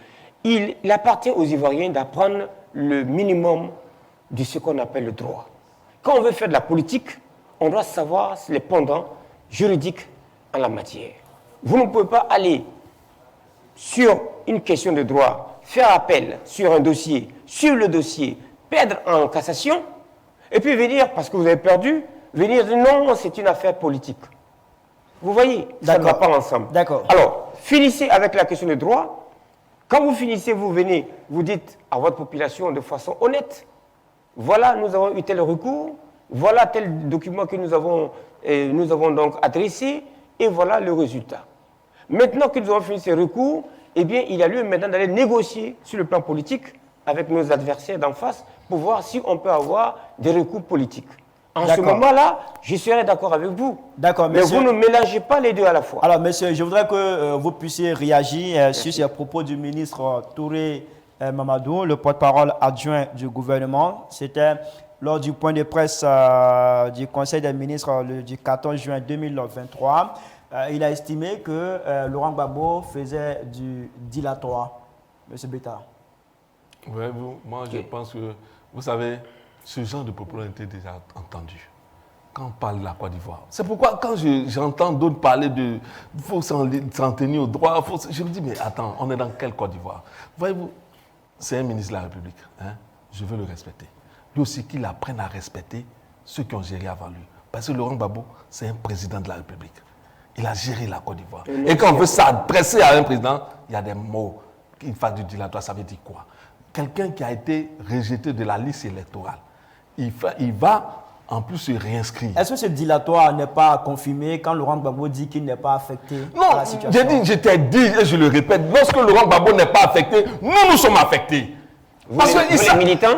Il appartient aux Ivoiriens d'apprendre le minimum de ce qu'on appelle le droit. Quand on veut faire de la politique, on doit savoir les pendants juridiques en la matière. Vous ne pouvez pas aller sur une question de droit, faire appel sur un dossier, sur le dossier, perdre en cassation, et puis venir, parce que vous avez perdu, venir dire non, c'est une affaire politique. Vous voyez, ça ne va pas ensemble. D'accord. Alors, finissez avec la question de droit. Quand vous finissez, vous venez, vous dites à votre population de façon honnête, voilà, nous avons eu tel recours, voilà tel document que nous avons donc adressé, et voilà le résultat. Maintenant que nous avons fini ces recours, eh bien, il y a lieu maintenant d'aller négocier sur le plan politique avec nos adversaires d'en face pour voir si on peut avoir des recours politiques. En ce moment-là, je serai d'accord avec vous. D'accord, mais vous ne mélangez pas les deux à la fois. Alors, monsieur, je voudrais que vous puissiez réagir sur ces propos du ministre Touré Mamadou, le porte-parole adjoint du gouvernement. C'était lors du point de presse du Conseil des ministres du 14 juin 2023. Il a estimé que Laurent Gbagbo faisait du dilatoire. Monsieur Betta. Oui, moi je pense que, vous savez, ce genre de propos a été déjà entendu. Quand on parle de la Côte d'Ivoire. C'est pourquoi quand j'entends d'autres parler de il faut s'en tenir au droit, je me dis, mais attends, on est dans quelle Côte d'Ivoire? Voyez-vous, c'est un ministre de la République. Hein? Je veux le respecter. Lui aussi qu'il apprenne à respecter ceux qui ont géré avant lui. Parce que Laurent Gbagbo, c'est un président de la République. Il a géré la Côte d'Ivoire. Et quand on veut s'adresser à un président, il y a des mots. Qu'il fasse du dilatoire, ça veut dire quoi? Quelqu'un qui a été rejeté de la liste électorale, il va en plus se réinscrire. Est-ce que ce dilatoire n'est pas confirmé quand Laurent Gbagbo dit qu'il n'est pas affecté par la situation? Non, je t'ai dit, et je le répète, lorsque Laurent Gbagbo n'est pas affecté, nous sommes affectés. Parce que les militants?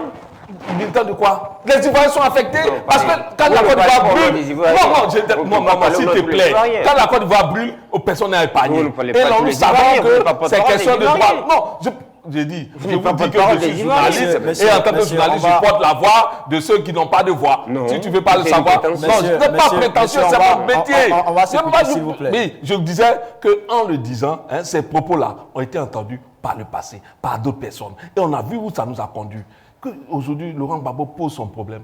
Militants de quoi? Les Ivoiriens sont affectés parce que quand la Côte d'Ivoire brûle, non, s'il te plaît, quand la Côte d'Ivoire brûle, personne n'est épargné. Et là, nous savons que c'est question de droit. Non, j'ai dit, je vous dis que je suis journaliste et en tant que journaliste, je porte la voix de ceux qui n'ont pas de voix. Si tu ne veux pas le savoir, non, je n'ai pas prétentieux, c'est mon métier. On va s'écouter, s'il vous plaît. Oui, je disais qu'en le disant, ces propos-là ont été entendus par le passé, par d'autres personnes. Et on a vu où ça nous a conduit. Aujourd'hui, Laurent Gbagbo pose son problème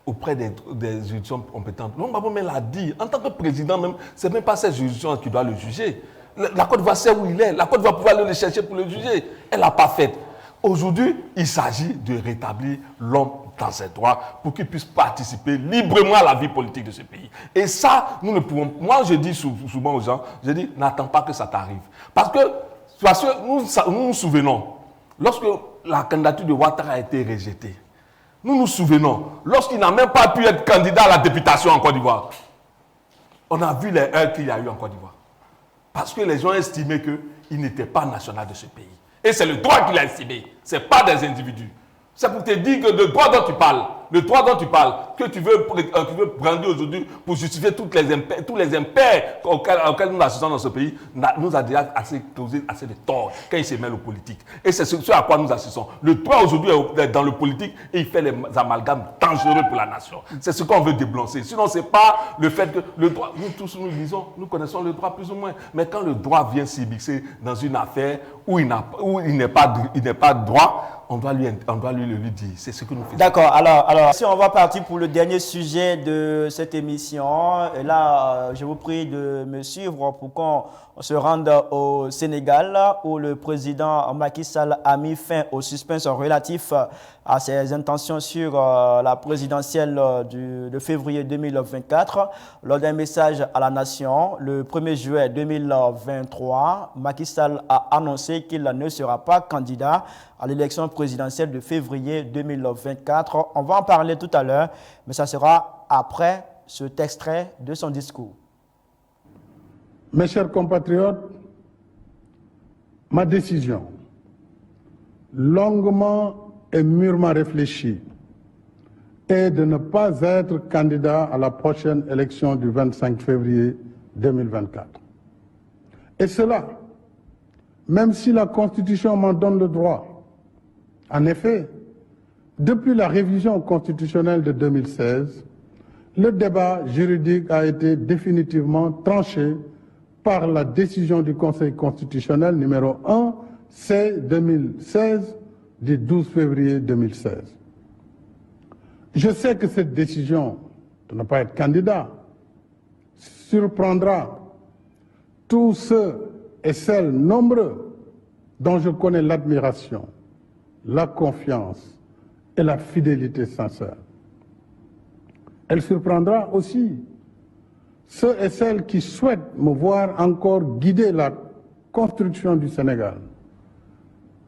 auprès des juridictions compétentes. Laurent Gbagbo même l'a dit, en tant que président même, ce n'est même pas cette juridiction qui doit le juger. La Côte d'Ivoire sait où il est, la Côte d'Ivoire pouvait aller le chercher pour le juger. Elle n'a pas fait. Aujourd'hui, il s'agit de rétablir l'homme dans ses droits pour qu'il puisse participer librement à la vie politique de ce pays. Et ça, nous ne pouvons... Moi, je dis souvent aux gens, je dis, n'attends pas que ça t'arrive. Parce que nous nous souvenons, lorsque la candidature de Ouattara a été rejetée, nous nous souvenons, lorsqu'il n'a même pas pu être candidat à la députation en Côte d'Ivoire, on a vu les heurts qu'il y a eu en Côte d'Ivoire. Parce que les gens estimaient qu'il n'était pas national de ce pays. Et c'est le droit qu'il a estimé, ce n'est pas des individus. C'est pour te dire que le droit dont tu parles, que tu veux prendre aujourd'hui pour justifier tous les impairs auxquels nous assistons dans ce pays, nous a déjà causé assez de tort quand il se mêle aux politiques. Et c'est ce à quoi nous assistons. Le droit aujourd'hui est dans le politique et il fait les amalgames dangereux pour la nation. C'est ce qu'on veut déblancer. Sinon, ce n'est pas le fait que le droit, nous tous nous lisons, nous connaissons le droit plus ou moins. Mais quand le droit vient s'immiscer dans une affaire où il n'est pas droit, on doit lui le dire. C'est ce que nous faisons. D'accord. Alors, si on va partir pour le dernier sujet de cette émission, et là, je vous prie de me suivre pour qu'on se rende au Sénégal, où le président Macky Sall a mis fin au suspense relatif à ses intentions sur la présidentielle de février 2024. Lors d'un message à la nation, le 1er juillet 2023, Macky Sall a annoncé qu'il ne sera pas candidat à l'élection présidentielle de février 2024. On va en parler tout à l'heure, mais ça sera après cet extrait de son discours. Mes chers compatriotes, ma décision, longuement et mûrement réfléchie, est de ne pas être candidat à la prochaine élection du 25 février 2024. Et cela, même si la Constitution m'en donne le droit. En effet, depuis la révision constitutionnelle de 2016, le débat juridique a été définitivement tranché par la décision du Conseil constitutionnel numéro 1 C-2016 du 12 février 2016. Je sais que cette décision de ne pas être candidat surprendra tous ceux et celles nombreux dont je connais l'admiration, la confiance et la fidélité sincère. Elle surprendra aussi ceux et celles qui souhaitent me voir encore guider la construction du Sénégal,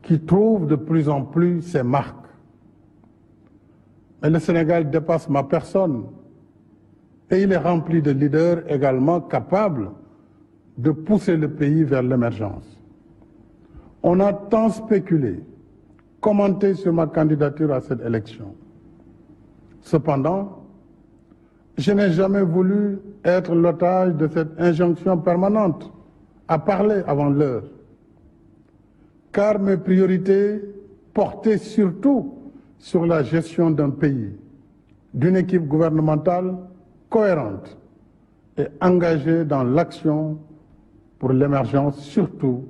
qui trouvent de plus en plus ses marques. Mais le Sénégal dépasse ma personne et il est rempli de leaders également capables de pousser le pays vers l'émergence. On a tant spéculé, commenté sur ma candidature à cette élection. Cependant, je n'ai jamais voulu être l'otage de cette injonction permanente à parler avant l'heure, car mes priorités portaient surtout sur la gestion d'un pays, d'une équipe gouvernementale cohérente et engagée dans l'action pour l'émergence, surtout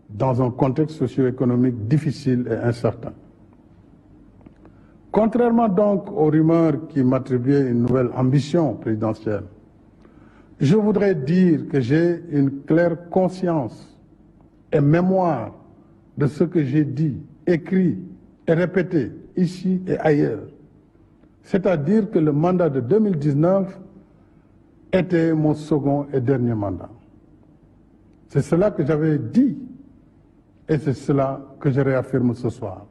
dans un contexte socio-économique difficile et incertain. Contrairement donc aux rumeurs qui m'attribuaient une nouvelle ambition présidentielle, je voudrais dire que j'ai une claire conscience et mémoire de ce que j'ai dit, écrit et répété ici et ailleurs. C'est-à-dire que le mandat de 2019 était mon second et dernier mandat. C'est cela que j'avais dit et c'est cela que je réaffirme ce soir.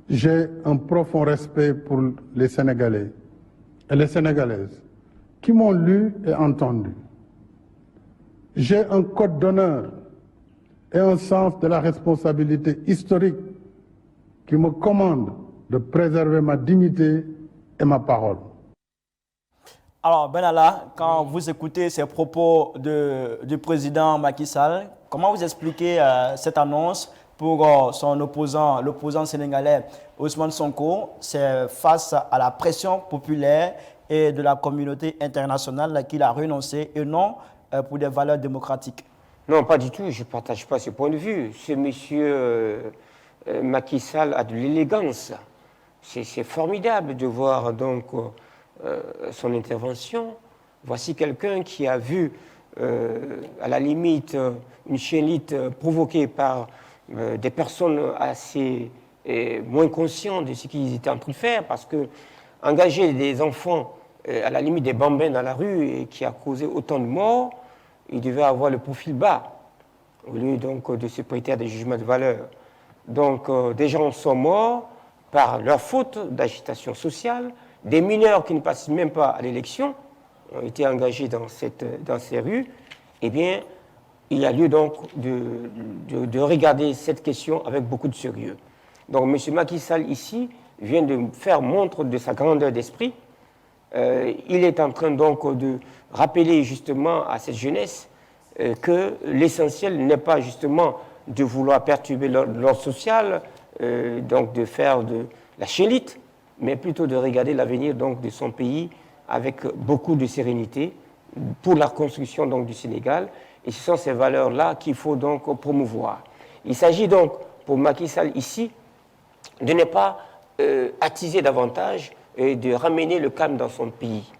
J'ai un profond respect pour les Sénégalais et les Sénégalaises qui m'ont lu et entendu. J'ai un code d'honneur et un sens de la responsabilité historique qui me commande de préserver ma dignité et ma parole. Alors, Benalla, quand vous écoutez ces propos du président Macky Sall, comment vous expliquez cette annonce pour son opposant, l'opposant sénégalais Ousmane Sonko? C'est face à la pression populaire et de la communauté internationale qu'il a renoncé et non pour des valeurs démocratiques. Non, pas du tout, je ne partage pas ce point de vue. Ce monsieur Macky Sall a de l'élégance. C'est formidable de voir donc son intervention. Voici quelqu'un qui a vu, à la limite, une chienlit provoquée par des personnes assez moins conscientes de ce qu'ils étaient en train de faire, parce que engager des enfants, à la limite des bambins dans la rue, et qui a causé autant de morts, il devait avoir le profil bas, au lieu donc de se prêter à des jugements de valeur. Donc des gens sont morts par leur faute d'agitation sociale, des mineurs qui ne passent même pas à l'élection ont été engagés dans ces rues. Eh bien, il y a lieu donc de regarder cette question avec beaucoup de sérieux. Donc M. Macky Sall ici vient de faire montre de sa grandeur d'esprit. Il est en train donc de rappeler justement à cette jeunesse que l'essentiel n'est pas justement de vouloir perturber l'ordre social, donc de faire de la chienlit, mais plutôt de regarder l'avenir donc de son pays avec beaucoup de sérénité pour la construction donc du Sénégal. Et ce sont ces valeurs-là qu'il faut donc promouvoir. Il s'agit donc pour Macky Sall ici de ne pas attiser davantage et de ramener le calme dans son pays.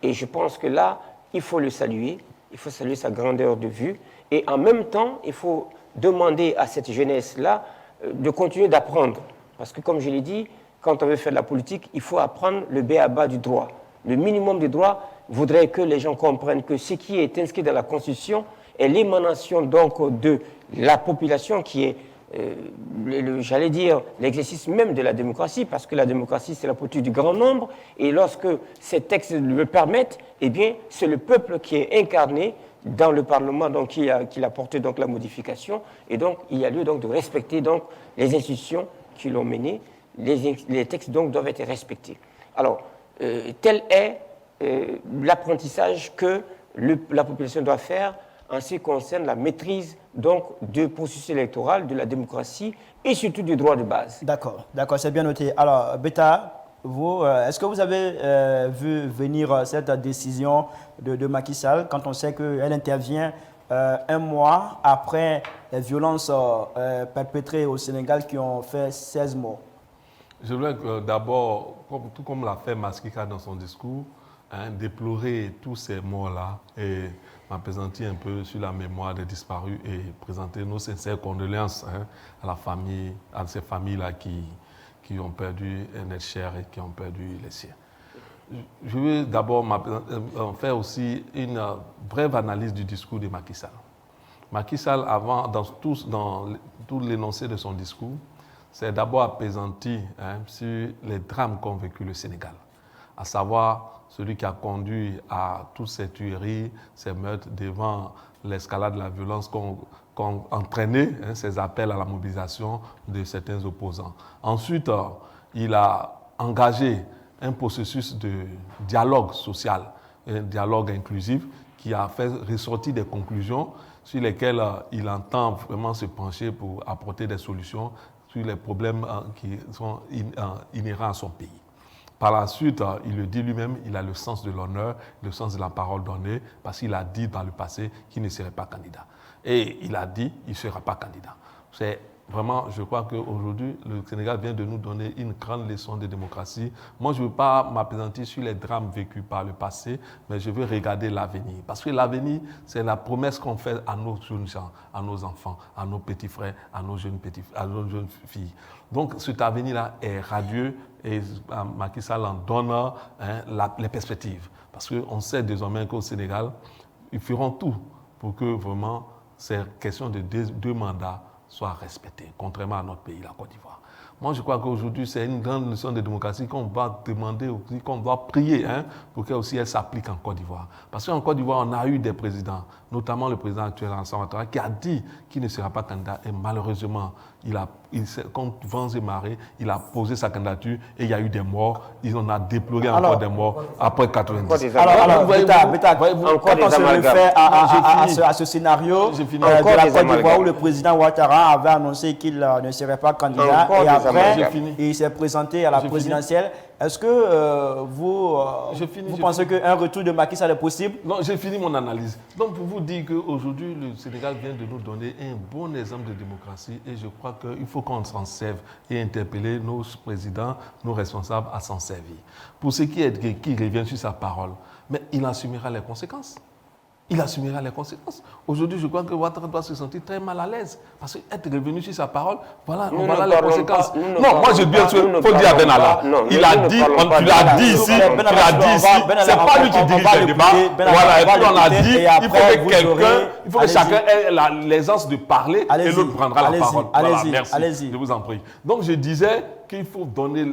Et je pense que là, il faut le saluer, il faut saluer sa grandeur de vue, et en même temps, il faut demander à cette jeunesse-là de continuer d'apprendre. Parce que comme je l'ai dit, quand on veut faire de la politique, il faut apprendre le b.a.-ba du droit. Le minimum du droit voudrait que les gens comprennent que ce qui est inscrit dans la Constitution est l'émanation donc de la population qui est, j'allais dire, l'exercice même de la démocratie, parce que la démocratie, c'est la politique du grand nombre, et lorsque ces textes le permettent, eh bien, c'est le peuple qui est incarné dans le Parlement, donc qui a porté donc la modification, et donc il y a lieu donc de respecter donc les institutions qui l'ont mené. Les textes donc doivent être respectés. Alors, tel est l'apprentissage que la population doit faire en ce qui concerne la maîtrise donc du processus électoral, de la démocratie et surtout du droit de base. D'accord, c'est bien noté. Alors, Beta, vous, est-ce que vous avez vu venir cette décision de Macky Sall quand on sait qu'elle intervient un mois après les violences perpétrées au Sénégal qui ont fait 16 morts? Je voudrais d'abord, tout comme l'a fait Maskika dans son discours, déplorer tous ces morts-là et m'appesantir un peu sur la mémoire des disparus et présenter nos sincères condoléances à la famille, à ces familles-là qui ont perdu un être cher et qui ont perdu les siens. Je veux d'abord faire aussi une brève analyse du discours de Macky Sall. Macky Sall, dans tout l'énoncé de son discours, s'est d'abord appesanti sur les drames qu'ont vécu le Sénégal, à savoir celui qui a conduit à toutes ces tueries, ces meurtres devant l'escalade de la violence qu'ont entraîné ces appels à la mobilisation de certains opposants. Ensuite, il a engagé un processus de dialogue social, un dialogue inclusif qui a fait ressortir des conclusions sur lesquelles il entend vraiment se pencher pour apporter des solutions sur les problèmes qui sont inhérents à son pays. Par la suite, il le dit lui-même, il a le sens de l'honneur, le sens de la parole donnée, parce qu'il a dit dans le passé qu'il ne serait pas candidat. Et il a dit qu'il ne sera pas candidat. C'est vraiment, je crois qu'aujourd'hui, le Sénégal vient de nous donner une grande leçon de démocratie. Moi, je ne veux pas m'appesantir sur les drames vécus par le passé, mais je veux regarder l'avenir. Parce que l'avenir, c'est la promesse qu'on fait à nos jeunes gens, à nos enfants, à nos petits frères, à nos jeunes filles. Donc, cet avenir-là est radieux et Macky Sall en donne les perspectives. Parce qu'on sait désormais qu'au Sénégal, ils feront tout pour que vraiment ces questions de deux mandats soient respectées, contrairement à notre pays, la Côte d'Ivoire. Moi, je crois qu'aujourd'hui, c'est une grande leçon de démocratie qu'on va demander, qu'on doit prier pour qu'elle aussi s'applique en Côte d'Ivoire. Parce qu'en Côte d'Ivoire, on a eu des présidents, notamment le président actuel, Alassane Ouattara, qui a dit qu'il ne sera pas candidat. Et malheureusement, comme vents et marées, il a posé sa candidature et il y a eu des morts. On a déploré encore des morts après 90. Alors, Beta, quand on se réfère à ce scénario de la Côte d'Ivoire où le président Ouattara avait annoncé qu'il ne serait pas candidat et après, il s'est présenté à la présidentielle. Est-ce que vous pensez qu'un retour de Macky Sall est possible? Non, j'ai fini mon analyse. Donc, pour vous dire qu'aujourd'hui, le Sénégal vient de nous donner un bon exemple de démocratie et je crois qu'il faut qu'on s'en serve et interpeller nos présidents, nos responsables à s'en servir. Pour ce qui revient sur sa parole, mais il assumera les conséquences. Il assumera les conséquences. Aujourd'hui, je crois que Ouattara doit se sentir très mal à l'aise. Parce qu'être revenu sur sa parole, voilà les conséquences. Non, moi je dis, il faut dire à Benalla. Il a dit, tu l'as dit ici, c'est pas lui qui dirige le débat. Voilà, et puis on a dit, il faut que chacun ait l'aisance de parler et l'autre prendra la parole. Voilà, merci. Je vous en prie. Donc je disais qu'il faut donner,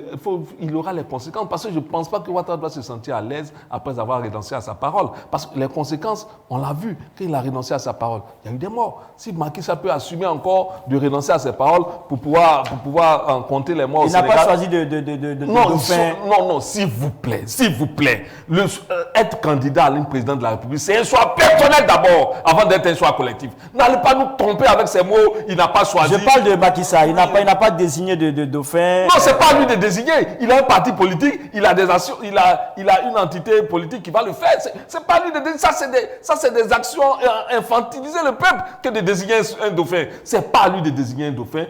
il aura les conséquences, parce que je ne pense pas que Ouattara doit se sentir à l'aise après avoir renoncé à sa parole. Parce que les conséquences, on l'a vu, quand il a renoncé à sa parole, il y a eu des morts. Si Macky Sall peut assumer encore de renoncer à ses paroles pour pouvoir compter les morts au Sénégal. Il n'a pas choisi de non, s'il vous plaît. Être candidat à l'une présidente de la République, c'est un choix personnel d'abord, avant d'être un choix collectif. N'allez pas nous tromper avec ces mots, il n'a pas choisi. Je parle de Macky Sall, il n'a pas désigné de dauphin. Non, c'est pas lui de désigner. Il a un parti politique, il a des actions, il a une entité politique qui va le faire. C'est pas lui de désigner. Ça, c'est des actions infantiliser le peuple que de désigner un dauphin. C'est pas lui de désigner un dauphin.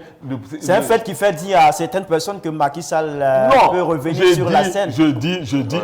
C'est un fait qui fait dire à certaines personnes que Macky Sall peut revenir sur la scène. Je dis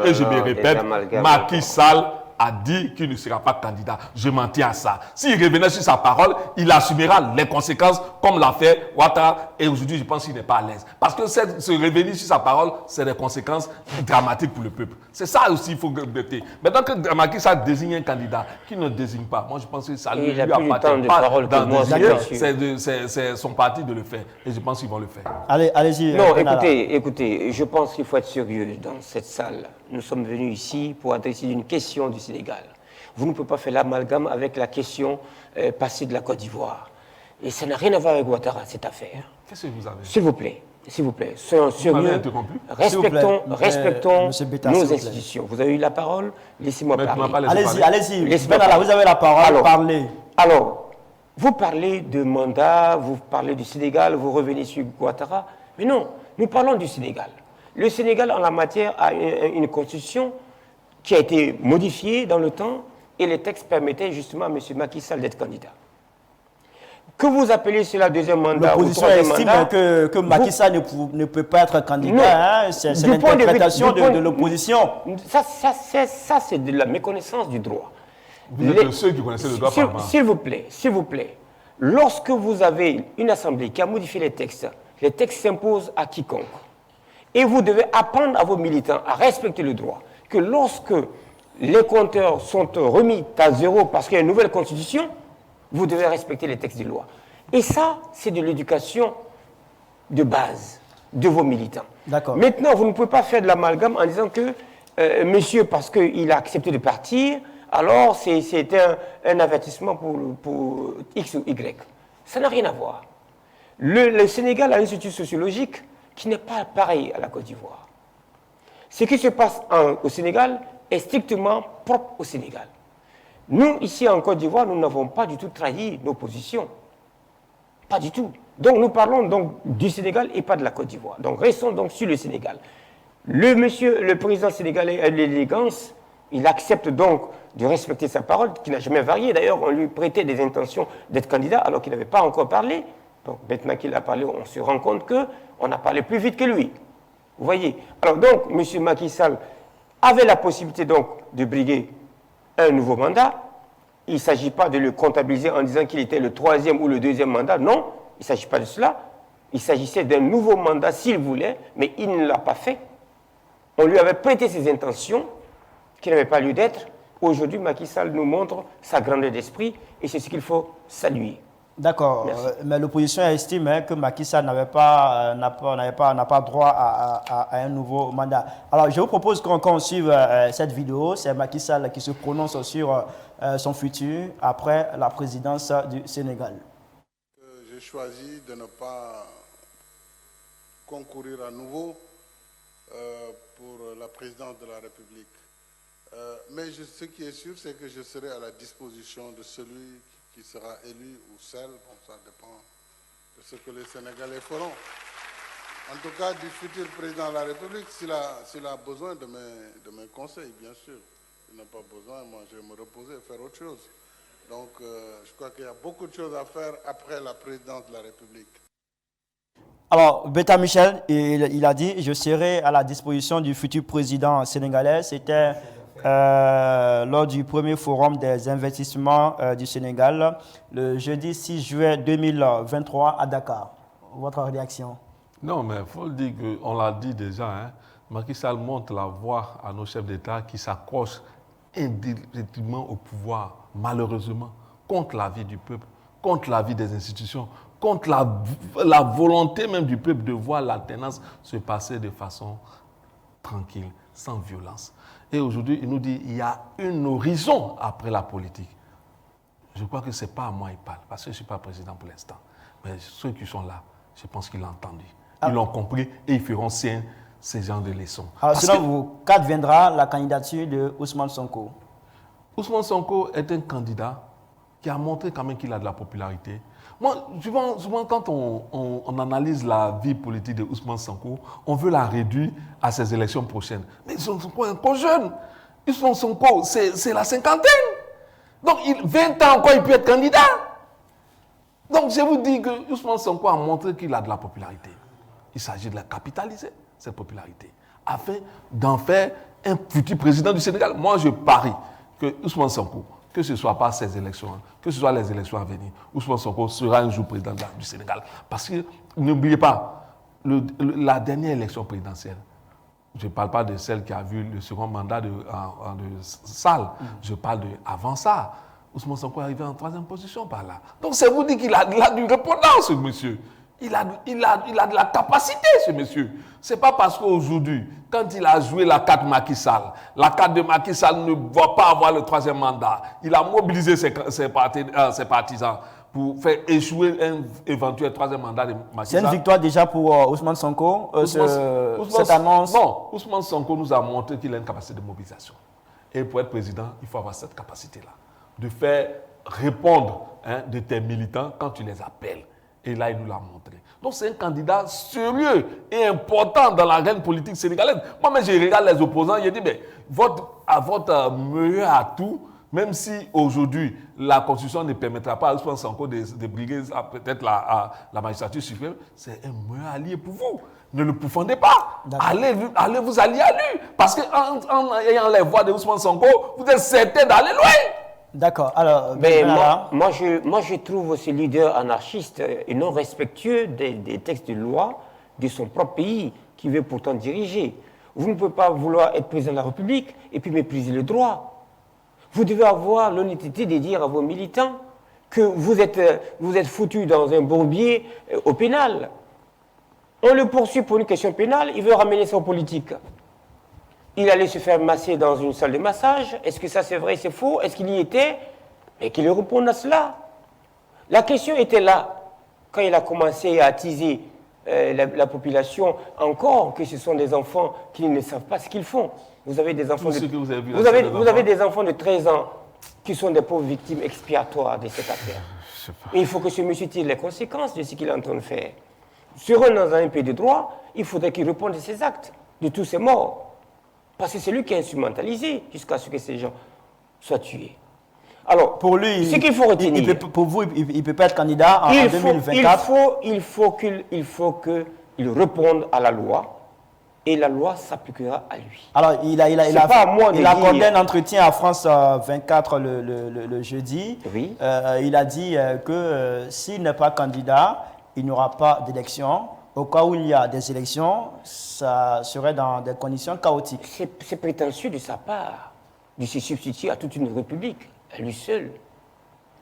et je me répète, Macky Sall a dit qu'il ne sera pas candidat. Je m'en tiens à ça. S'il revenait sur sa parole, il assumera les conséquences comme l'a fait Ouattara. Et aujourd'hui, je pense qu'il n'est pas à l'aise. Parce que se revenir sur sa parole, c'est des conséquences dramatiques pour le peuple. C'est ça aussi, il faut regretter. Maintenant que Macky Sall désigne un candidat qui ne désigne pas, moi je pense que ça ne lui appartient pas d'en désigner. C'est son parti de le faire. Et je pense qu'ils vont le faire. Allez-y. Non, écoutez, je pense qu'il faut être sérieux dans cette salle. Nous sommes venus ici pour adresser une question du Sénégal. Vous ne pouvez pas faire l'amalgame avec la question passée de la Côte d'Ivoire. Et ça n'a rien à voir avec Ouattara, cette affaire. Qu'est-ce que vous avez? S'il vous plaît, soyons sérieux. Respectons nos institutions. Vous avez eu la parole, laissez-moi parler. Allez-y. Benalla, vous avez la parole, parlez. Alors, vous parlez de mandat, vous parlez du Sénégal, vous revenez sur Ouattara. Mais non, nous parlons du Sénégal. Le Sénégal, en la matière, a une constitution qui a été modifiée dans le temps et les textes permettaient justement à M. Macky Sall d'être candidat. Que vous appelez cela deuxième mandat ou l'opposition troisième estime mandat, que Macky Sall ne peut pas être candidat. Hein, c'est l'interprétation de l'opposition. Ça, c'est de la méconnaissance du droit. Vous êtes le seul qui connaissait le droit par main. S'il vous plaît, lorsque vous avez une assemblée qui a modifié les textes s'imposent à quiconque. Et vous devez apprendre à vos militants à respecter le droit. Que lorsque les compteurs sont remis à zéro parce qu'il y a une nouvelle constitution, vous devez respecter les textes de loi. Et ça, c'est de l'éducation de base de vos militants. D'accord. Maintenant, vous ne pouvez pas faire de l'amalgame en disant que monsieur, parce qu'il a accepté de partir, alors c'est un avertissement pour X ou Y. Ça n'a rien à voir. Le Sénégal a un institut sociologique qui n'est pas pareil à la Côte d'Ivoire. Ce qui se passe au Sénégal est strictement propre au Sénégal. Nous, ici en Côte d'Ivoire, nous n'avons pas du tout trahi nos positions. Pas du tout. Donc nous parlons donc du Sénégal et pas de la Côte d'Ivoire. Donc restons donc sur le Sénégal. Le président sénégalais a l'élégance, il accepte donc de respecter sa parole, qui n'a jamais varié. D'ailleurs, on lui prêtait des intentions d'être candidat alors qu'il n'avait pas encore parlé. Donc maintenant qu'il a parlé, on se rend compte qu'on a parlé plus vite que lui. Vous voyez. Alors donc, M. Macky Sall avait la possibilité donc de briguer un nouveau mandat. Il ne s'agit pas de le comptabiliser en disant qu'il était le troisième ou le deuxième mandat. Non, il ne s'agit pas de cela. Il s'agissait d'un nouveau mandat s'il voulait, mais il ne l'a pas fait. On lui avait prêté ses intentions qui n'avaient pas lieu d'être. Aujourd'hui, Macky Sall nous montre sa grandeur d'esprit et c'est ce qu'il faut saluer. D'accord, mais l'opposition estime que Macky Sall n'a pas droit à un nouveau mandat. Alors, je vous propose qu'on suive cette vidéo. C'est Macky Sall qui se prononce sur son futur après la présidence du Sénégal. J'ai choisi de ne pas concourir à nouveau pour la présidence de la République. Mais ce qui est sûr, c'est que je serai à la disposition de celui qui sera élu ou celle, bon, ça dépend de ce que les Sénégalais feront. En tout cas, du futur président de la République, s'il a besoin de mes conseils, bien sûr. S'il n'a pas besoin, moi, je vais me reposer et faire autre chose. Donc, je crois qu'il y a beaucoup de choses à faire après la présidence de la République. Alors, Beta Michel, il a dit « Je serai à la disposition du futur président sénégalais ». C'était lors du premier forum des investissements du Sénégal, le jeudi 6 juillet 2023 à Dakar. Votre réaction? Non, mais il faut le dire, on l'a dit déjà, hein, Macky Sall montre la voie à nos chefs d'État qui s'accrochent indirectement au pouvoir, malheureusement, contre la vie du peuple, contre la vie des institutions, contre la volonté même du peuple de voir l'alternance se passer de façon tranquille, sans violence. Et aujourd'hui, il nous dit qu'il y a un horizon après la politique. Je crois que ce n'est pas à moi qu'il parle, parce que je ne suis pas président pour l'instant. Mais ceux qui sont là, je pense qu'ils l'ont entendu. Ils l'ont compris et ils feront ces genres de leçons. Alors, selon vous, qu'adviendra la candidature de Ousmane Sonko? Ousmane Sonko est un candidat qui a montré quand même qu'il a de la popularité. Moi, souvent quand on analyse la vie politique de Ousmane Sonko, on veut la réduire à ses élections prochaines. Mais Ousmane Sonko est encore jeune. Ousmane Sonko, c'est la cinquantaine. Donc, 20 ans encore, il peut être candidat. Donc, je vous dis que Ousmane Sonko a montré qu'il a de la popularité. Il s'agit de la capitaliser, cette popularité, afin d'en faire un futur président du Sénégal. Moi, je parie que Ousmane Sonko, que ce ne soit pas ces élections, que ce soit les élections à venir, Ousmane Sonko sera un jour président du Sénégal. Parce que, n'oubliez pas, la dernière élection présidentielle, je ne parle pas de celle qui a vu le second mandat de Sall, je parle d'avant ça. Ousmane Sonko est arrivé en 3e position par là. Donc, c'est vous dire qu'il a du répondant, ce monsieur. Il a de la capacité, ce monsieur. Ce n'est pas parce qu'aujourd'hui, quand il a joué la carte Macky Sall, la carte de Macky Sall ne va pas avoir le 3e mandat. Il a mobilisé ses partisans pour faire échouer un éventuel 3e mandat de Macky Sall. C'est une victoire déjà pour Ousmane Sonko, cette annonce? Non, Ousmane Sonko nous a montré qu'il a une capacité de mobilisation. Et pour être président, il faut avoir cette capacité-là, de faire répondre de tes militants quand tu les appelles. Et là, il nous l'a montré. Donc, c'est un candidat sérieux et important dans l'arène politique sénégalaise. Moi, je regarde les opposants, je dis, mais à votre meilleur atout, Même si aujourd'hui, la Constitution ne permettra pas à Ousmane Sonko de briguer peut-être la magistrature suprême, c'est un meilleur allié pour vous. Ne le profondez pas. Allez vous allier à lui. Parce qu'en ayant les voix de Ousmane Sonko, vous êtes certain d'aller loin. D'accord. Alors, mais moi, je trouve ce leader anarchiste et non respectueux des textes de loi de son propre pays, qui veut pourtant diriger. Vous ne pouvez pas vouloir être président de la République et puis mépriser le droit. Vous devez avoir l'honnêteté de dire à vos militants que vous êtes foutus dans un bourbier au pénal. On le poursuit pour une question pénale, il veut ramener ça en politique. Il allait se faire masser dans une salle de massage. Est-ce que ça c'est vrai, c'est faux? Est-ce qu'il y était? Et qu'il réponde à cela. La question était là, quand il a commencé à attiser la population, encore que ce sont des enfants qui ne savent pas ce qu'ils font. Vous avez des enfants vous avez des enfants de 13 ans qui sont des pauvres victimes expiatoires de cette affaire. Et il faut que ce monsieur tire les conséquences de ce qu'il est en train de faire. Serons dans un pays de droit, il faudrait qu'il réponde de ses actes, de tous ces morts. Parce que c'est lui qui a instrumentalisé jusqu'à ce que ces gens soient tués. Alors, pour lui, ce qu'il faut retenir, pour vous, il ne peut pas être candidat en 2024. Il faut qu'il réponde à la loi. Et la loi s'appliquera à lui. Alors, il a accordé un entretien à France 24 le jeudi. Oui. Il a dit que s'il n'est pas candidat, il n'y aura pas d'élection. Au cas où il y a des élections, ça serait dans des conditions chaotiques. C'est prétentieux de sa part de se substituer à toute une république, à lui seul.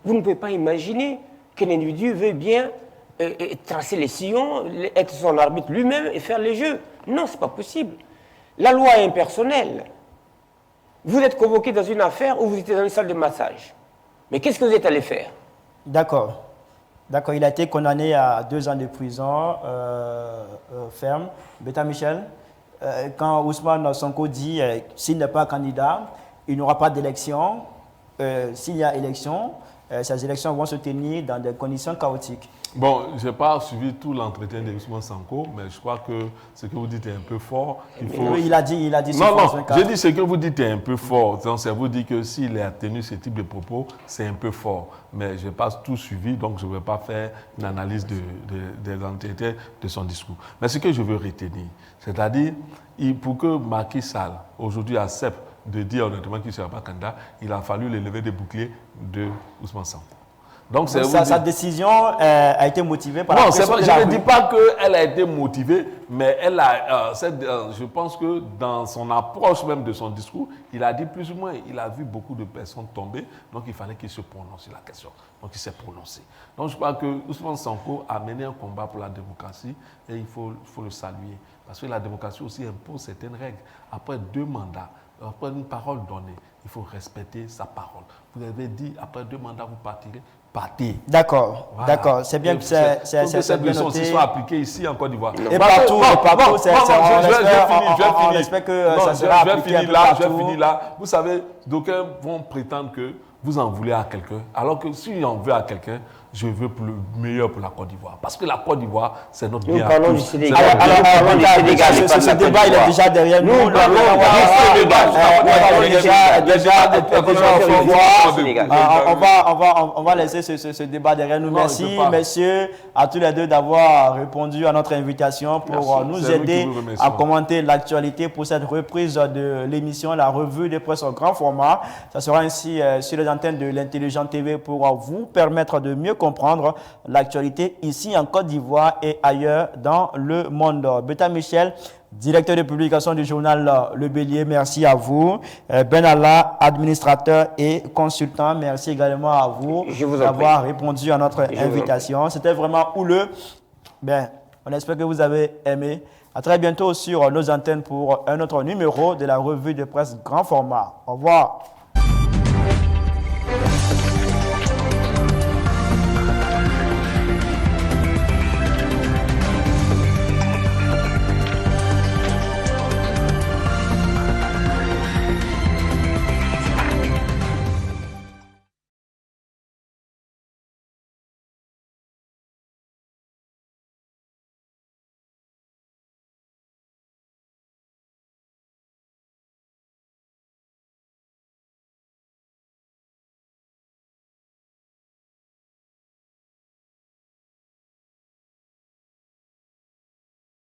Vous ne pouvez pas imaginer qu'un individu veut bien tracer les sillons, être son arbitre lui-même et faire les jeux. Non, ce n'est pas possible. La loi est impersonnelle. Vous êtes convoqué dans une affaire où vous étiez dans une salle de massage. Mais qu'est-ce que vous êtes allé faire? D'accord. D'accord, il a été condamné à 2 ans de prison ferme. Beta Michel, quand Ousmane Sonko dit s'il n'est pas candidat, il n'y aura pas d'élection. S'il y a élection, ces élections vont se tenir dans des conditions chaotiques. Bon, je n'ai pas suivi tout l'entretien de Ousmane Sonko, mais je crois que ce que vous dites est un peu fort. Oui, il a dit non, je dis ce que vous dites est un peu fort. Donc, ça vous dit que s'il a tenu ce type de propos, c'est un peu fort. Mais je n'ai pas tout suivi, donc je ne vais pas faire une analyse des entretiens de son discours. Mais ce que je veux retenir, c'est-à-dire, pour que Macky Sall, aujourd'hui, accepte de dire honnêtement qu'il ne sera pas candidat, il a fallu le lever des boucliers de Ousmane Sonko. Donc sa décision a été motivée par la pression de la rue. Je ne dis pas qu'elle a été motivée, mais elle a, je pense que dans son approche même de son discours, il a dit plus ou moins, il a vu beaucoup de personnes tomber, donc il fallait qu'il se prononce sur la question. Donc il s'est prononcé. Donc je crois que Ousmane Sonko a mené un combat pour la démocratie et il faut le saluer. Parce que la démocratie aussi impose certaines règles. Après 2 mandats, après une parole donnée, il faut respecter sa parole. Vous avez dit, après 2 mandats, vous partirez. D'accord, voilà. D'accord. C'est bien que c'est cette leçon aussi soit appliquée ici en Côte d'Ivoire. Et partout, on espère que ça sera appliqué partout. Je vais finir là. Vous savez, d'aucuns vont prétendre que vous en voulez à quelqu'un, alors que si j'en veux à quelqu'un, je veux pour le meilleur pour la Côte d'Ivoire. Parce que la Côte d'Ivoire, c'est notre bien. Nous parlons du Sénégal. Ce débat, il est déjà derrière nous. On va laisser ce débat derrière nous. Merci, messieurs, à tous les deux d'avoir répondu à notre invitation pour nous aider à commenter l'actualité pour cette reprise de l'émission, la revue de presse au grand format. Ça sera ainsi sur les antennes de l'Intelligent TV pour vous permettre de mieux comprendre l'actualité ici en Côte d'Ivoire et ailleurs dans le monde. Beta Michel, directeur de publication du journal Le Bélier, merci à vous. Ben Allah, administrateur et consultant, merci également à vous d'avoir répondu à notre invitation. C'était vraiment houleux. On espère que vous avez aimé. À très bientôt sur nos antennes pour un autre numéro de la revue de presse grand format. Au revoir.